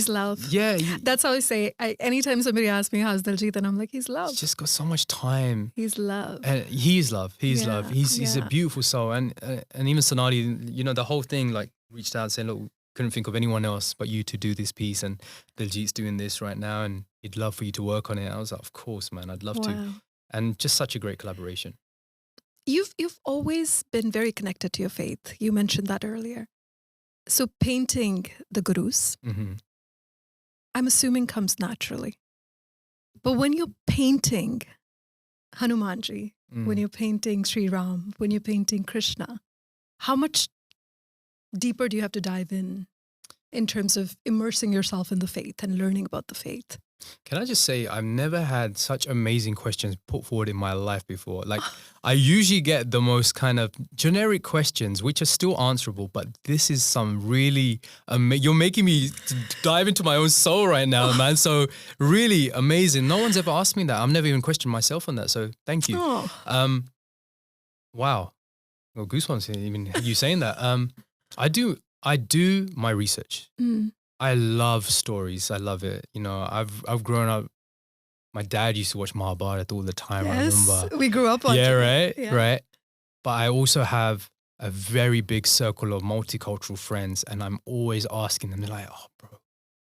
love. Yeah. That's how I say. Anytime somebody asks me how's Diljit, then I'm like, he's love. He's just got so much time. He's love. And he's love. He's love. He's a beautiful soul. And even Sonali, you know, the whole thing, like, reached out saying, look, couldn't think of anyone else but you to do this piece, and Diljit's doing this right now and he'd love for you to work on it. I was like, of course, man, I'd love to. And just such a great collaboration. You've always been very connected to your faith. You mentioned that earlier. So painting the gurus, I'm assuming comes naturally. But when you're painting Hanumanji, when you're painting Sri Ram, when you're painting Krishna, how much deeper do you have to dive in terms of immersing yourself in the faith and learning about the faith? Can I just say, I've never had such amazing questions put forward in my life before. Like, I usually get the most kind of generic questions, which are still answerable, but this is some really, you're making me dive into my own soul right now, man. So really amazing. No one's ever asked me that. I've never even questioned myself on that. So thank you. Wow. Well, goosebumps even you saying that. I do my research. I love stories. I love it. You know, I've grown up. My dad used to watch Mahabharata all the time. Yes, I remember. We grew up on it. Right. But I also have a very big circle of multicultural friends, and I'm always asking them. They're like, "Oh, bro,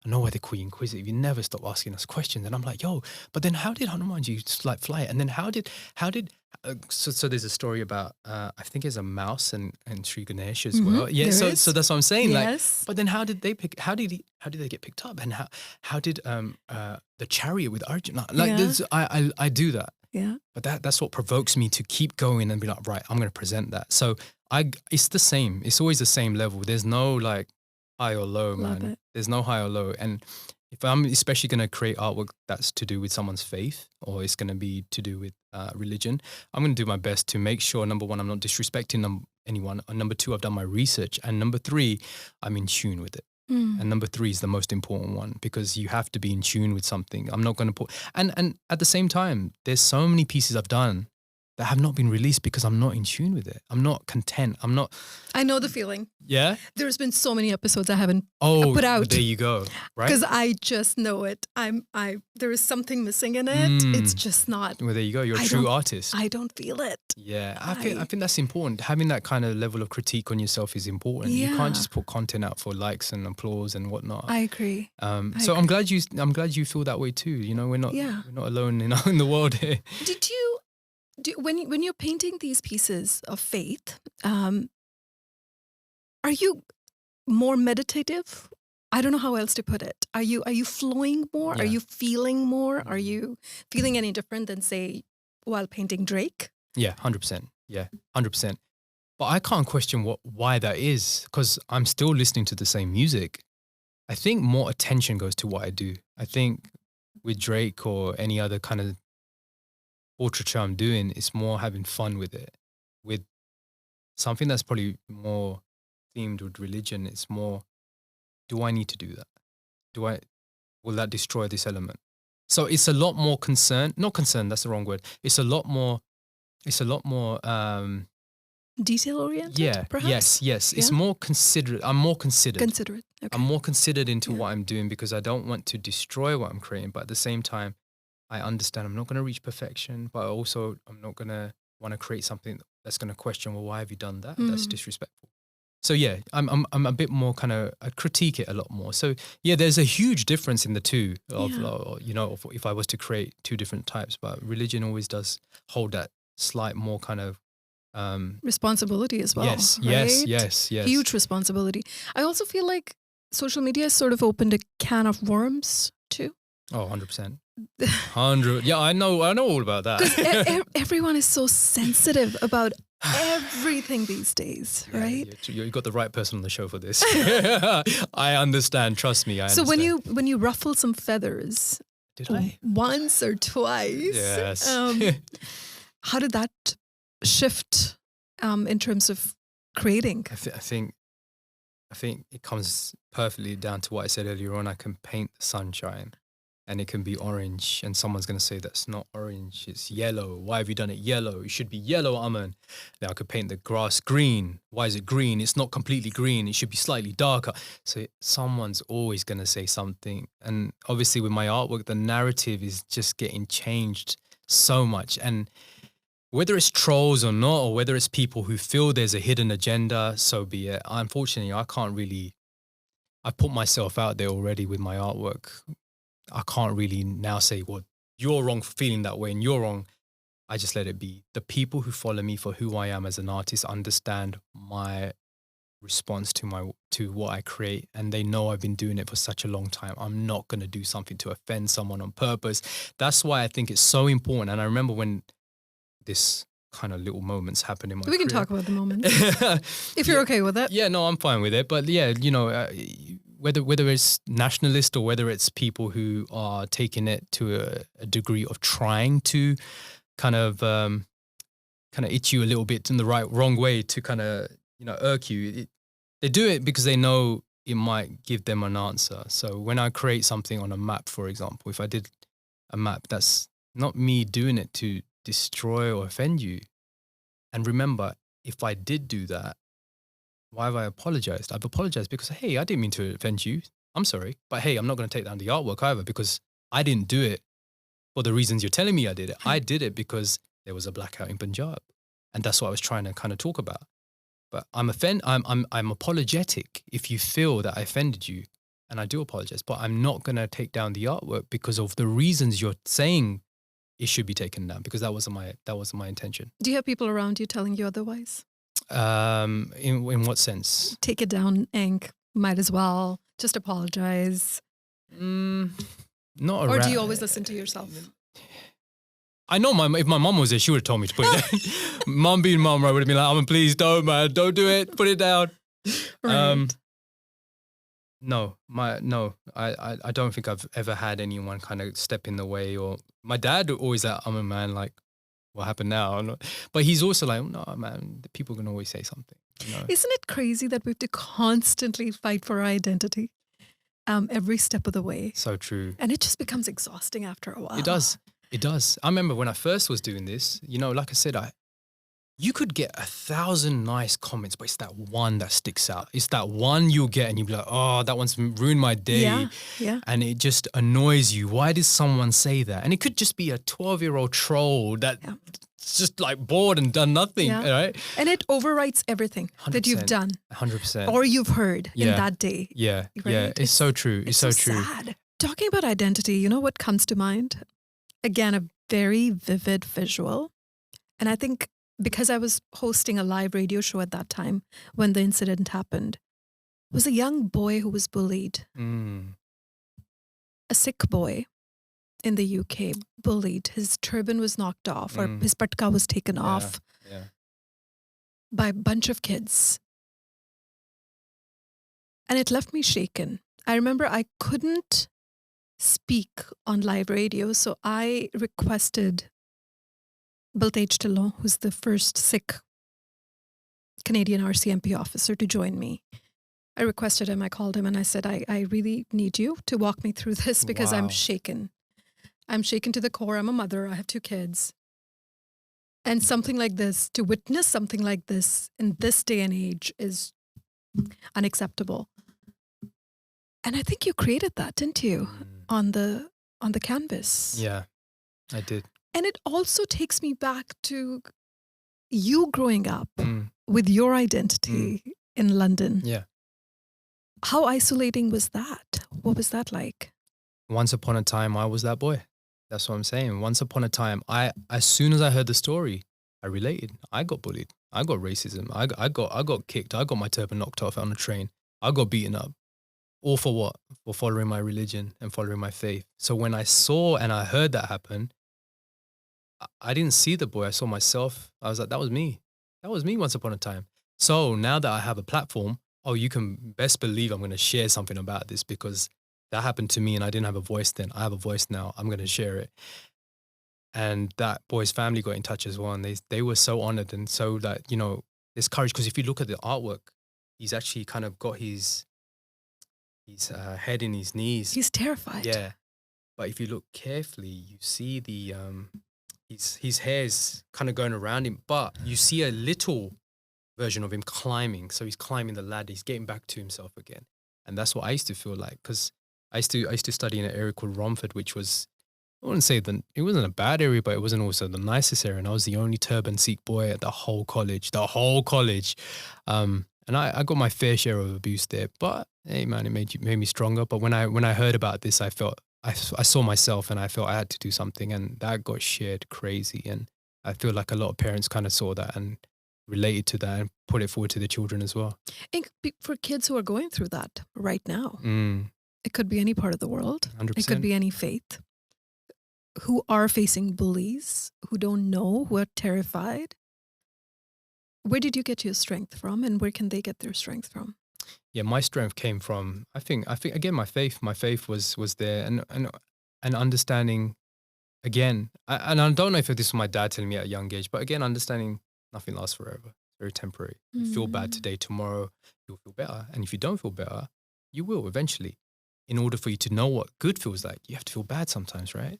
I know why they call you Inquisitive. You never stop asking us questions." And I'm like, "Yo, but then how did Hanumanji like fly it? And then how did so there's a story about I think it's a mouse and Sri Ganesh as well. Yeah, so that's what I'm saying. Yes. Like, but then how did they get picked up? And how did the chariot with Arjuna? Like, I do that. Yeah. But that's what provokes me to keep going and be like, right, I'm going to present that. So it's the same. It's always the same level. There's no like high or low, Love man. it. There's no high or low. And if I'm especially going to create artwork that's to do with someone's faith, or it's going to be to do with religion, I'm going to do my best to make sure, number one, I'm not disrespecting anyone. And number two, I've done my research. And number three, I'm in tune with it. And number three is the most important one, because you have to be in tune with something. I'm not going to put... And at the same time, there's so many pieces I've done that have not been released because I'm not in tune with it. I'm not content. I know the feeling. Yeah? There's been so many episodes I haven't put out. There you go. Right? Because I just know it. There is something missing in it. It's just not. Well, there you go. You're a true artist. I don't feel it. Yeah. I think that's important. Having that kind of level of critique on yourself is important. Yeah. You can't just put content out for likes and applause and whatnot. I agree. I'm glad you feel that way too. You know, we're not alone in the world here. When you're painting these pieces of faith, are you more meditative? I don't know how else to put it. Are you flowing more? Yeah. Are you feeling more? Are you feeling any different than, say, while painting Drake? Yeah, 100%. Yeah, 100%. But I can't question why that is, because I'm still listening to the same music. I think more attention goes to what I do. I think with Drake or any other kind of portraiture I'm doing, it's more having fun with it. With something that's probably more themed with religion, it's more, do I need to do that? Will that destroy this element? So it's a lot more not concerned, that's the wrong word. It's a lot more detail oriented? Yeah, perhaps? yes. Yeah? It's more considerate. I'm more considered. Considerate. Okay. I'm more considered into what I'm doing, because I don't want to destroy what I'm creating, but at the same time, I understand I'm not going to reach perfection, but also I'm not going to want to create something that's going to question, well, why have you done that? That's disrespectful. So yeah, I'm a bit more kind of, I critique it a lot more. So yeah, there's a huge difference in the two of, if I was to create two different types, but religion always does hold that slight more kind of responsibility as well. Yes, right? yes. Huge responsibility. I also feel like social media has sort of opened a can of worms too. Oh, 100%. 100. Yeah, I know all about that. Everyone is so sensitive about everything these days, right? You got the right person on the show for this. I understand. Trust me, I so understand. when you ruffle some feathers, did I? Once or twice? Yes. How did that shift in terms of creating? I think it comes perfectly down to what I said earlier on. I can paint the sunshine. And it can be orange, and someone's going to say that's not orange, it's yellow. Why have you done it yellow? It should be yellow, Aman. Now I could paint the grass green. Why is it green? It's not completely green. It should be slightly darker. So someone's always going to say something. And obviously with my artwork, the narrative is just getting changed so much. And whether it's trolls or not, or whether it's people who feel there's a hidden agenda, so be it. Unfortunately, I can't really, I put myself out there already with my artwork. I can't really now say, well, you're wrong for feeling that way and you're wrong. I just let it be. The people who follow me for who I am as an artist understand my response to what I create, and they know I've been doing it for such a long time. I'm not going to do something to offend someone on purpose. That's why I think it's so important. And I remember when this kind of little moments happen in my career. We can talk about the moments if you're okay with it. Yeah, no, I'm fine with it. But yeah, whether it's nationalist or whether it's people who are taking it to a degree of trying to kind of itch you a little bit in the wrong way to kind of irk you, they do it because they know it might give them an answer. So when I create something on a map, for example, if I did a map, that's not me doing it to destroy or offend you. And remember, if I did do that, why have I apologized? I've apologized because, hey, I didn't mean to offend you. I'm sorry. But hey, I'm not going to take down the artwork either because I didn't do it for the reasons you're telling me I did it. I did it because there was a blackout in Punjab. And that's what I was trying to kind of talk about. But I'm apologetic if you feel that I offended you. And I do apologize. But I'm not going to take down the artwork because of the reasons you're saying it should be taken down, because that wasn't my intention. Do you have people around you telling you otherwise? In what sense? Take it down, Ink. Might as well just apologize. Not or around. do you always listen to yourself? I know if my mom was there, she would have told me to put it down. Mom being mom, I would have been like, please don't, man, don't do it, put it down. Right. No, I don't think I've ever had anyone kind of step in the way. Or my dad always like, I'm a man, like, what happened now? But he's also like, no, man, the people can always say something. Isn't it crazy that we have to constantly fight for our identity every step of the way? So true. And it just becomes exhausting after a while. It does. I remember when I first was doing this, like I said, you could get 1,000 nice comments, but it's that one that sticks out. It's that one you'll get and you'll be like, oh, that one's ruined my day. Yeah. And it just annoys you. Why did someone say that? And it could just be a 12-year-old troll that's just like bored and done nothing, right? And it overwrites everything that you've done. 100%. Or you've heard in that day. Yeah, right? yeah. It's so true. It's so true. Sad. Talking about identity, you know what comes to mind? Again, a very vivid visual. And I think because I was hosting a live radio show at that time when the incident happened, was a young boy who was bullied. A Sikh boy in the UK bullied. His turban was knocked off or his patka was taken off by a bunch of kids. And it left me shaken. I remember I couldn't speak on live radio, so I requested Baltej Tillon, who's the first Sikh Canadian RCMP officer, to join me. I requested him, I called him and I said, I really need you to walk me through this because I'm shaken. I'm shaken to the core. I'm a mother. I have 2 kids. And something like this, to witness something like this in this day and age is unacceptable. And I think you created that, didn't you? On the canvas. Yeah, I did. And it also takes me back to you growing up with your identity in London. Yeah. How isolating was that? What was that like? Once upon a time, I was that boy. That's what I'm saying. Once upon a time, as soon as I heard the story, I related. I got bullied. I got racism. I got kicked. I got my turban knocked off on a train. I got beaten up. All for what? For following my religion and following my faith. So when I saw and I heard that happen, I didn't see the boy. I saw myself. I was like, that was me. That was me once upon a time. So now that I have a platform, you can best believe I'm going to share something about this because that happened to me and I didn't have a voice then. I have a voice now. I'm going to share it. And that boy's family got in touch as well. And they were so honored and so that, there's courage. Because if you look at the artwork, he's actually kind of got his head in his knees. He's terrified. Yeah. But if you look carefully, you see the his hair's kind of going around him, but you see a little version of him climbing. So he's climbing the ladder. He's getting back to himself again. And that's what I used to feel like, because I used to study in an area called Romford, which was, I wouldn't say it wasn't a bad area, but it wasn't also the nicest area. And I was the only turban Sikh boy at the whole college. And I got my fair share of abuse there. But hey, man, it made me stronger. But when I heard about this, I saw myself and I felt I had to do something, and that got shared crazy. And I feel like a lot of parents kind of saw that and related to that and put it forward to their children as well. And for kids who are going through that right now, it could be any part of the world. 100%. It could be any faith, who are facing bullies, who don't know, who are terrified. Where did you get your strength from, and where can they get their strength from? Yeah, my strength came from, I think again, my faith was there, and understanding again, and I don't know if this was my dad telling me at a young age, but again, understanding nothing lasts forever. It's very temporary. You feel bad today, tomorrow you'll feel better. And if you don't feel better, you will eventually. In order for you to know what good feels like, you have to feel bad sometimes, right?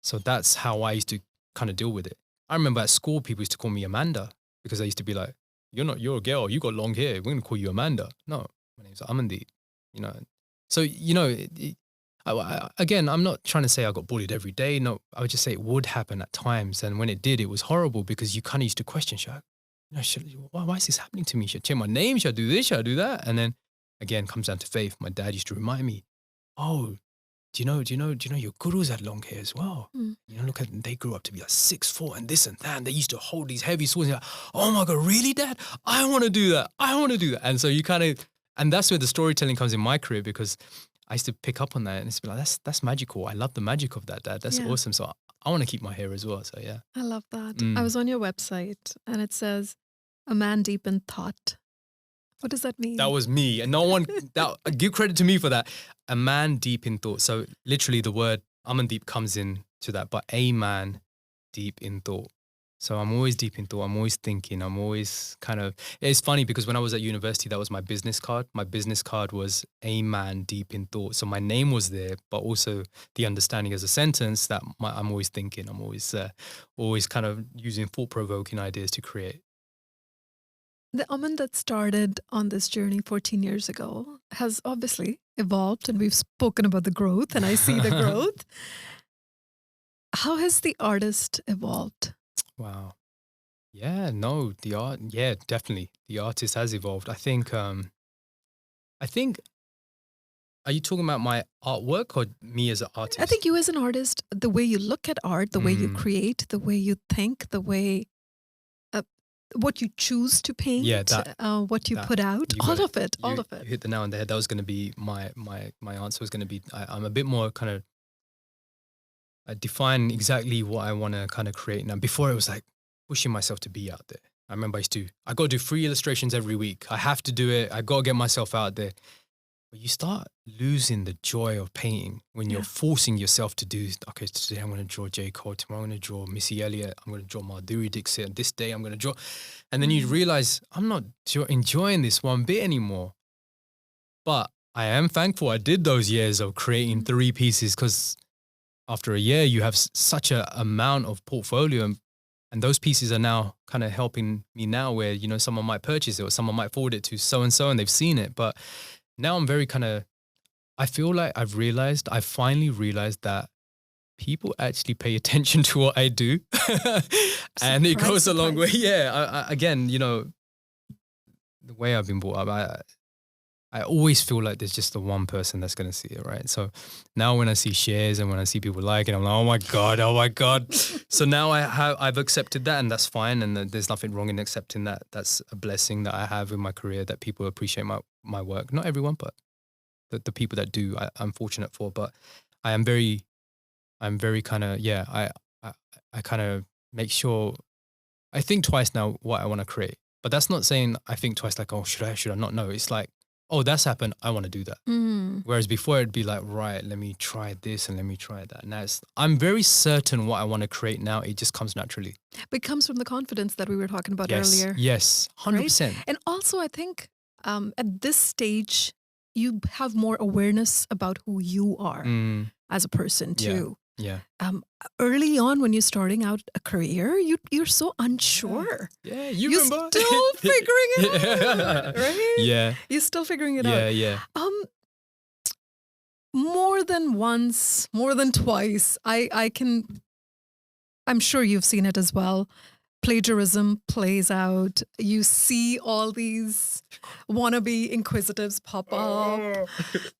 So that's how I used to kind of deal with it. I remember at school, people used to call me Amanda because I used to be like, you're a girl, you got long hair, we're going to call you Amanda. No, my name's Amandeep, So, again, I'm not trying to say I got bullied every day. No, I would just say it would happen at times. And when it did, it was horrible because you kind of used to question, why is this happening to me? Should I change my name? Should I do this? Should I do that? And then again, comes down to faith. My dad used to remind me, do you know your gurus had long hair as well? Look at them, they grew up to be like 6'4" and this and that. And they used to hold these heavy swords. And you're like, oh my God, really, Dad? I want to do that. And so you and that's where the storytelling comes in my career, because I used to pick up on that and it's like, that's magical. I love the magic of that, Dad. That's awesome. So I want to keep my hair as well. So yeah. I love that. I was on your website and it says, a man deep in thought. What does that mean? That was me. And no one, give credit to me for that. A man deep in thought. So literally the word Amandeep comes in to that, but a man deep in thought. So I'm always deep in thought. I'm always thinking. I'm always it's funny because when I was at university, that was my business card. My business card was a man deep in thought. So my name was there, but also the understanding as a sentence that I'm always thinking. I'm always kind of using thought-provoking ideas to create. The Aman that started on this journey 14 years ago has obviously evolved, and we've spoken about the growth, and I see the growth. How has the artist evolved? Wow. Yeah, no, the art, yeah, definitely. The artist has evolved. I think, are you talking about my artwork or me as an artist? I think you as an artist, the way you look at art, the way you create, the way you think, the way, what you choose to paint, what you put out, all of it. You hit the nail on the head. That was going to be my answer was going to be, I'm a bit more kind of, I define exactly what I want to kind of create now. Before it was like pushing myself to be out there. I remember I got to do 3 illustrations every week. I have to do it. I got to get myself out there. But you start losing the joy of painting when you're forcing yourself to do, okay, today I'm going to draw J. Cole, tomorrow I'm going to draw Missy Elliott, I'm going to draw Madhuri Dixit, and this day I'm going to draw. And then you realize I'm not enjoying this one bit anymore. But I am thankful I did those years of creating 3 pieces, because after a year you have such a amount of portfolio, and those pieces are now kind of helping me now where, someone might purchase it or someone might forward it to so-and-so and they've seen it. But now I'm very I feel like I've finally realized that people actually pay attention to what I do. And it goes a long way. Yeah. Again, you know, the way I've been brought up, I always feel like there's just the one person that's going to see it, right? So now when I see shares and when I see people like it, I'm like, oh my God. So now I've accepted that, and that's fine. And there's nothing wrong in accepting that. That's a blessing that I have in my career, that people appreciate my work. Not everyone, but the people that do, I'm fortunate for. But I'm very kind of, I kind of make sure, I think twice now what I want to create. But that's not saying I think twice like, oh, should I not? No, it's like, oh, that's happened, I want to do that. Whereas before it'd be like, right, let me try this and let me try that. Now I'm very certain what I want to create now. It just comes naturally. But it comes from the confidence that we were talking about earlier. Yes, 100%. Right? And also I think at this stage, you have more awareness about who you are as a person too. Yeah. Early on, when you're starting out a career, you're so unsure. Yeah, you're remember? Still figuring it out, right? Yeah. You're still figuring it out. Yeah. More than once, more than twice, I'm sure you've seen it as well. Plagiarism plays out. You see all these wannabe inquisitives pop up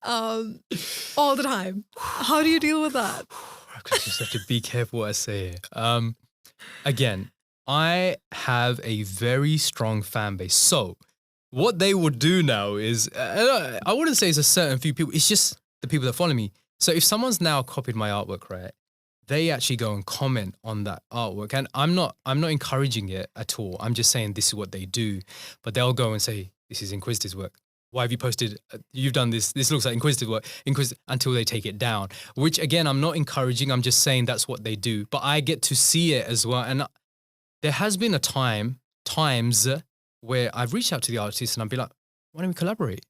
all the time. How do you deal with that? I just have to be careful what I say. Again, I have a very strong fan base. So what they would do now is, I wouldn't say it's a certain few people. It's just the people that follow me. So if someone's now copied my artwork, right, they actually go and comment on that artwork. And I'm not encouraging it at all. I'm just saying this is what they do. But they'll go and say, this is Inquisitive's work. Why have you posted, you've done this looks like Inquisitive work, until they take it down. Which again, I'm not encouraging, I'm just saying that's what they do. But I get to see it as well. And there has been times where I've reached out to the artist and I'd be like, why don't we collaborate?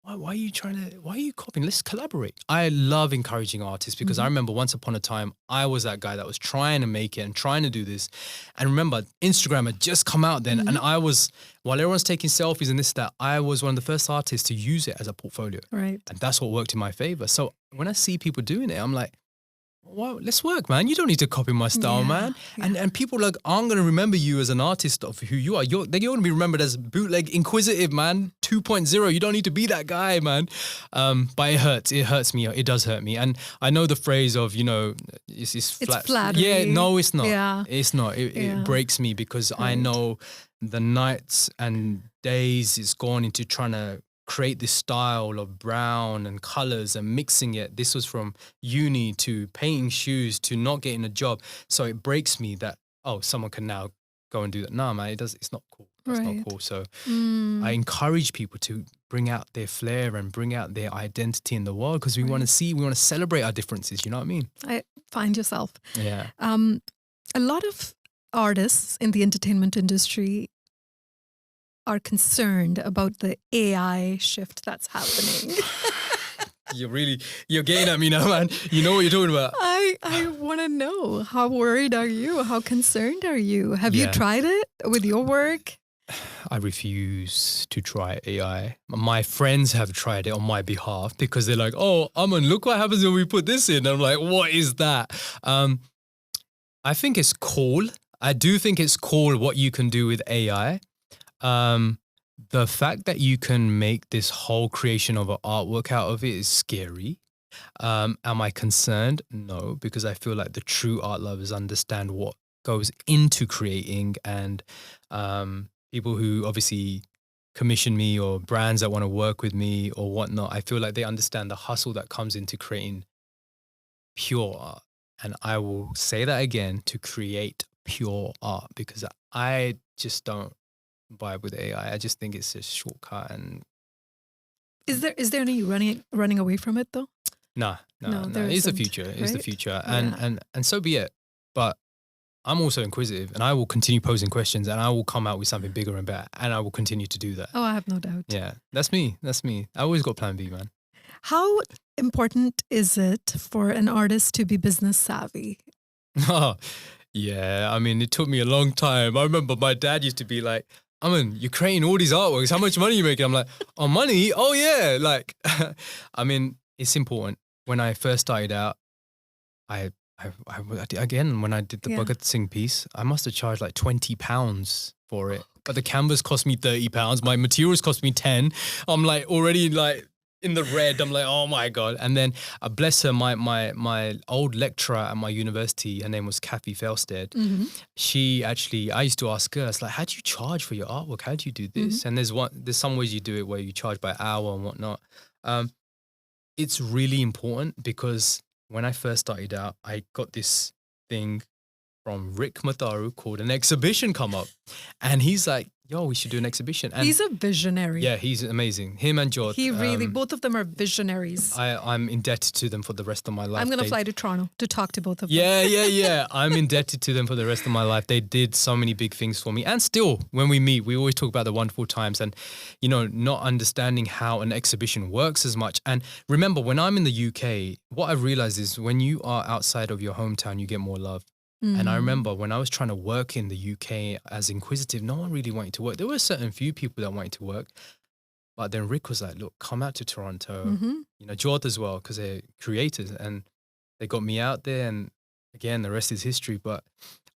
Why are you copying? Let's collaborate. I love encouraging artists because I remember once upon a time, I was that guy that was trying to make it and trying to do this. And remember, Instagram had just come out then. And I was, while everyone's taking selfies and this, that, I was one of the first artists to use it as a portfolio. Right. And that's what worked in my favor. So when I see people doing it, I'm like, well, let's work, man. You don't need to copy my style, man. Yeah. And people like aren't going to remember you as an artist of who you are. They're going to be remembered as bootleg Inquisitive, man, 2.0. You don't need to be that guy, man. But it hurts. It hurts me. It does hurt me. And I know the phrase of, you know, it's flat. Flattery. Yeah, no, it's not. Yeah. It's not. It breaks me because I know the nights and days it's gone into trying to create this style of brown and colors and mixing it. This was from uni to painting shoes to not getting a job. So it breaks me that, oh, someone can now go and do that. No, man, it's not cool. That's not cool. So I encourage people to bring out their flair and bring out their identity in the world because we want to celebrate our differences. You know what I mean? Find yourself. Yeah. A lot of artists in the entertainment industry are concerned about the AI shift that's happening. You're getting at me now, man. You know what you're talking about. I want to know, how worried are you? How concerned are you? Have you tried it with your work? I refuse to try AI. My friends have tried it on my behalf because they're like, oh, Aman, look what happens when we put this in. I'm like, what is that? I think it's cool. I do think it's cool what you can do with AI. The fact that you can make this whole creation of an artwork out of it is scary. Am I concerned? No, because I feel like the true art lovers understand what goes into creating, and people who obviously commission me or brands that want to work with me or whatnot, I feel like they understand the hustle that comes into creating pure art. And I will say that again, to create pure art, because I just don't vibe with AI. I just think it's a shortcut. And is there any running away from it though? No. It's the future. Right? It's the future, and so be it. But I'm also inquisitive, and I will continue posing questions, and I will come out with something bigger and better, and I will continue to do that. Oh, I have no doubt. Yeah, that's me. I always got plan B, man. How important is it for an artist to be business savvy? Oh, yeah. I mean, it took me a long time. I remember my dad used to be like, I mean, you're creating all these artworks. How much money are you making? I'm like, oh, money? Oh, yeah. Like, I mean, it's important. When I first started out, I again, when I did the Bhagat Singh piece, I must have charged like £20 for it. But the canvas cost me £30. My materials cost me 10. I'm like already like in the red. I'm like, oh my God. And then bless her, my old lecturer at my university, her name was Kathy Felsted. Mm-hmm. She actually, I used to ask her, I was like, how do you charge for your artwork? How do you do this? And there's some ways you do it where you charge by hour and whatnot. It's really important because when I first started out, I got this thing from Rick Matharu called an exhibition come up. And he's like, yo, we should do an exhibition. And he's a visionary. Yeah, he's amazing. Him and Jod. He really, both of them are visionaries. I'm indebted to them for the rest of my life. I'm going to fly to Toronto to talk to both of them. Yeah. I'm indebted to them for the rest of my life. They did so many big things for me. And still, when we meet, we always talk about the wonderful times and, you know, not understanding how an exhibition works as much. And remember, when I'm in the UK, what I've realized is when you are outside of your hometown, you get more love. And I remember when I was trying to work in the UK as Inkquisitive, no one really wanted to work. There were a certain few people that wanted to work. But then Rick was like, look, come out to Toronto. You know, Jord as well, because they're creators. And they got me out there. And again, the rest is history. But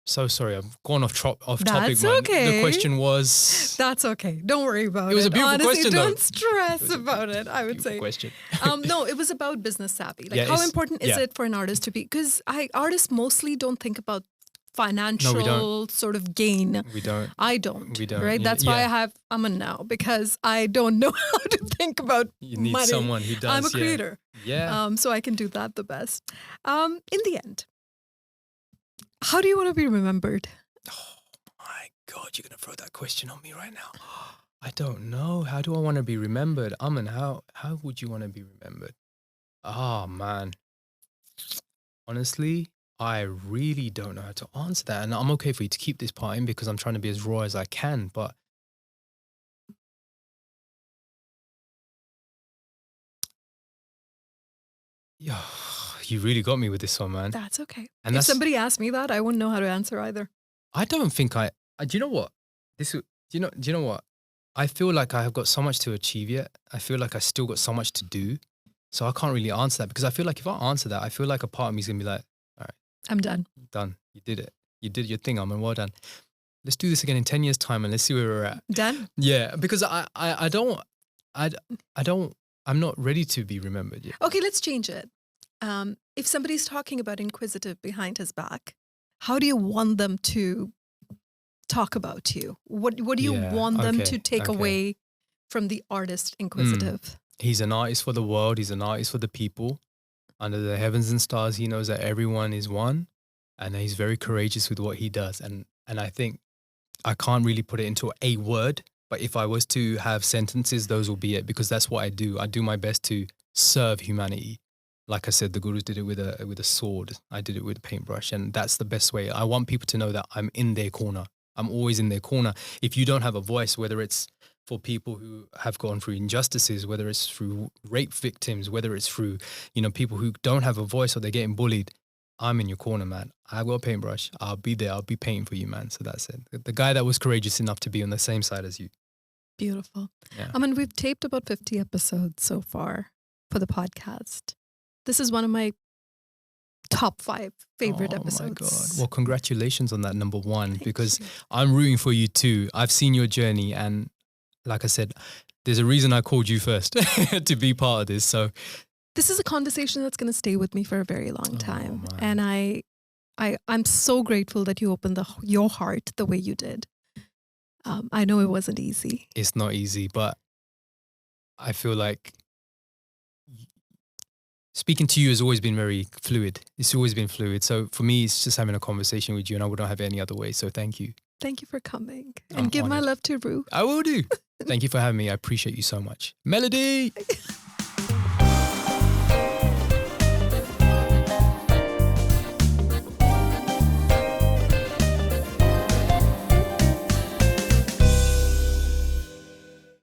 so sorry, I've gone off topic. That's okay. The question was... That's okay. Don't worry about it. It was a beautiful Honestly, question, don't stress about it, I would say. Question. No, it was about business savvy. Like, how important is it for an artist to be? Because artists mostly don't think about financial sort of gain. We don't. I don't. We don't. Right? That's why I have Aman now, because I don't know how to think about You need money. someone who does. I'm a creator. Yeah. So I can do that the best. In the end, how do you want to be remembered? Oh my God, you're going to throw that question on me right now. I don't know. How do I want to be remembered? Aman, how would you want to be remembered? Oh, man. Honestly, I really don't know how to answer that. And I'm okay for you to keep this part in because I'm trying to be as raw as I can. But yeah, you really got me with this one, man. That's okay. And if somebody asked me that, I wouldn't know how to answer either. I don't think do you know what? Do you know what? I feel like I have got so much to achieve yet. I feel like I still got so much to do. So I can't really answer that because I feel like if I answer that, I feel like a part of me is going to be like, all right. I'm done. Done. You did it. You did your thing, Aman. Well done. Let's do this again in 10 years' time and let's see where we're at. Done? Yeah, because I'm not ready to be remembered yet. Okay, let's change it. If somebody's talking about Inkquisitive behind his back, how do you want them to talk about you? What do you want them to take away from the artist Inkquisitive? He's an artist for the world. He's an artist for the people. Under the heavens and stars, he knows that everyone is one, and he's very courageous with what he does. And I think I can't really put it into a word, but if I was to have sentences, those will be it, because that's what I do. I do my best to serve humanity. Like I said, the gurus did it with a sword. I did it with a paintbrush, and that's the best way. I want people to know that I'm in their corner. I'm always in their corner. If you don't have a voice, whether it's for people who have gone through injustices, whether it's through rape victims, whether it's through, people who don't have a voice or they're getting bullied, I'm in your corner, man. I've got a paintbrush. I'll be there. I'll be painting for you, man. So that's it. The guy that was courageous enough to be on the same side as you. Beautiful. Yeah. I mean, we've taped about 50 episodes so far for the podcast. This is one of my top 5 favorite episodes. Oh my God. Well, congratulations on that number 1, because I'm rooting for you too. I've seen your journey, and like I said, there's a reason I called you first to be part of this. So this is a conversation that's going to stay with me for a very long time. And I'm so grateful that you opened your heart the way you did. I know it wasn't easy. It's not easy, but I feel like speaking to you has always been very fluid. It's always been fluid. So for me, it's just having a conversation with you, and I wouldn't have it any other way. So thank you. Thank you for coming. And give my love to Rue. I will do. Thank you for having me. I appreciate you so much. Melody!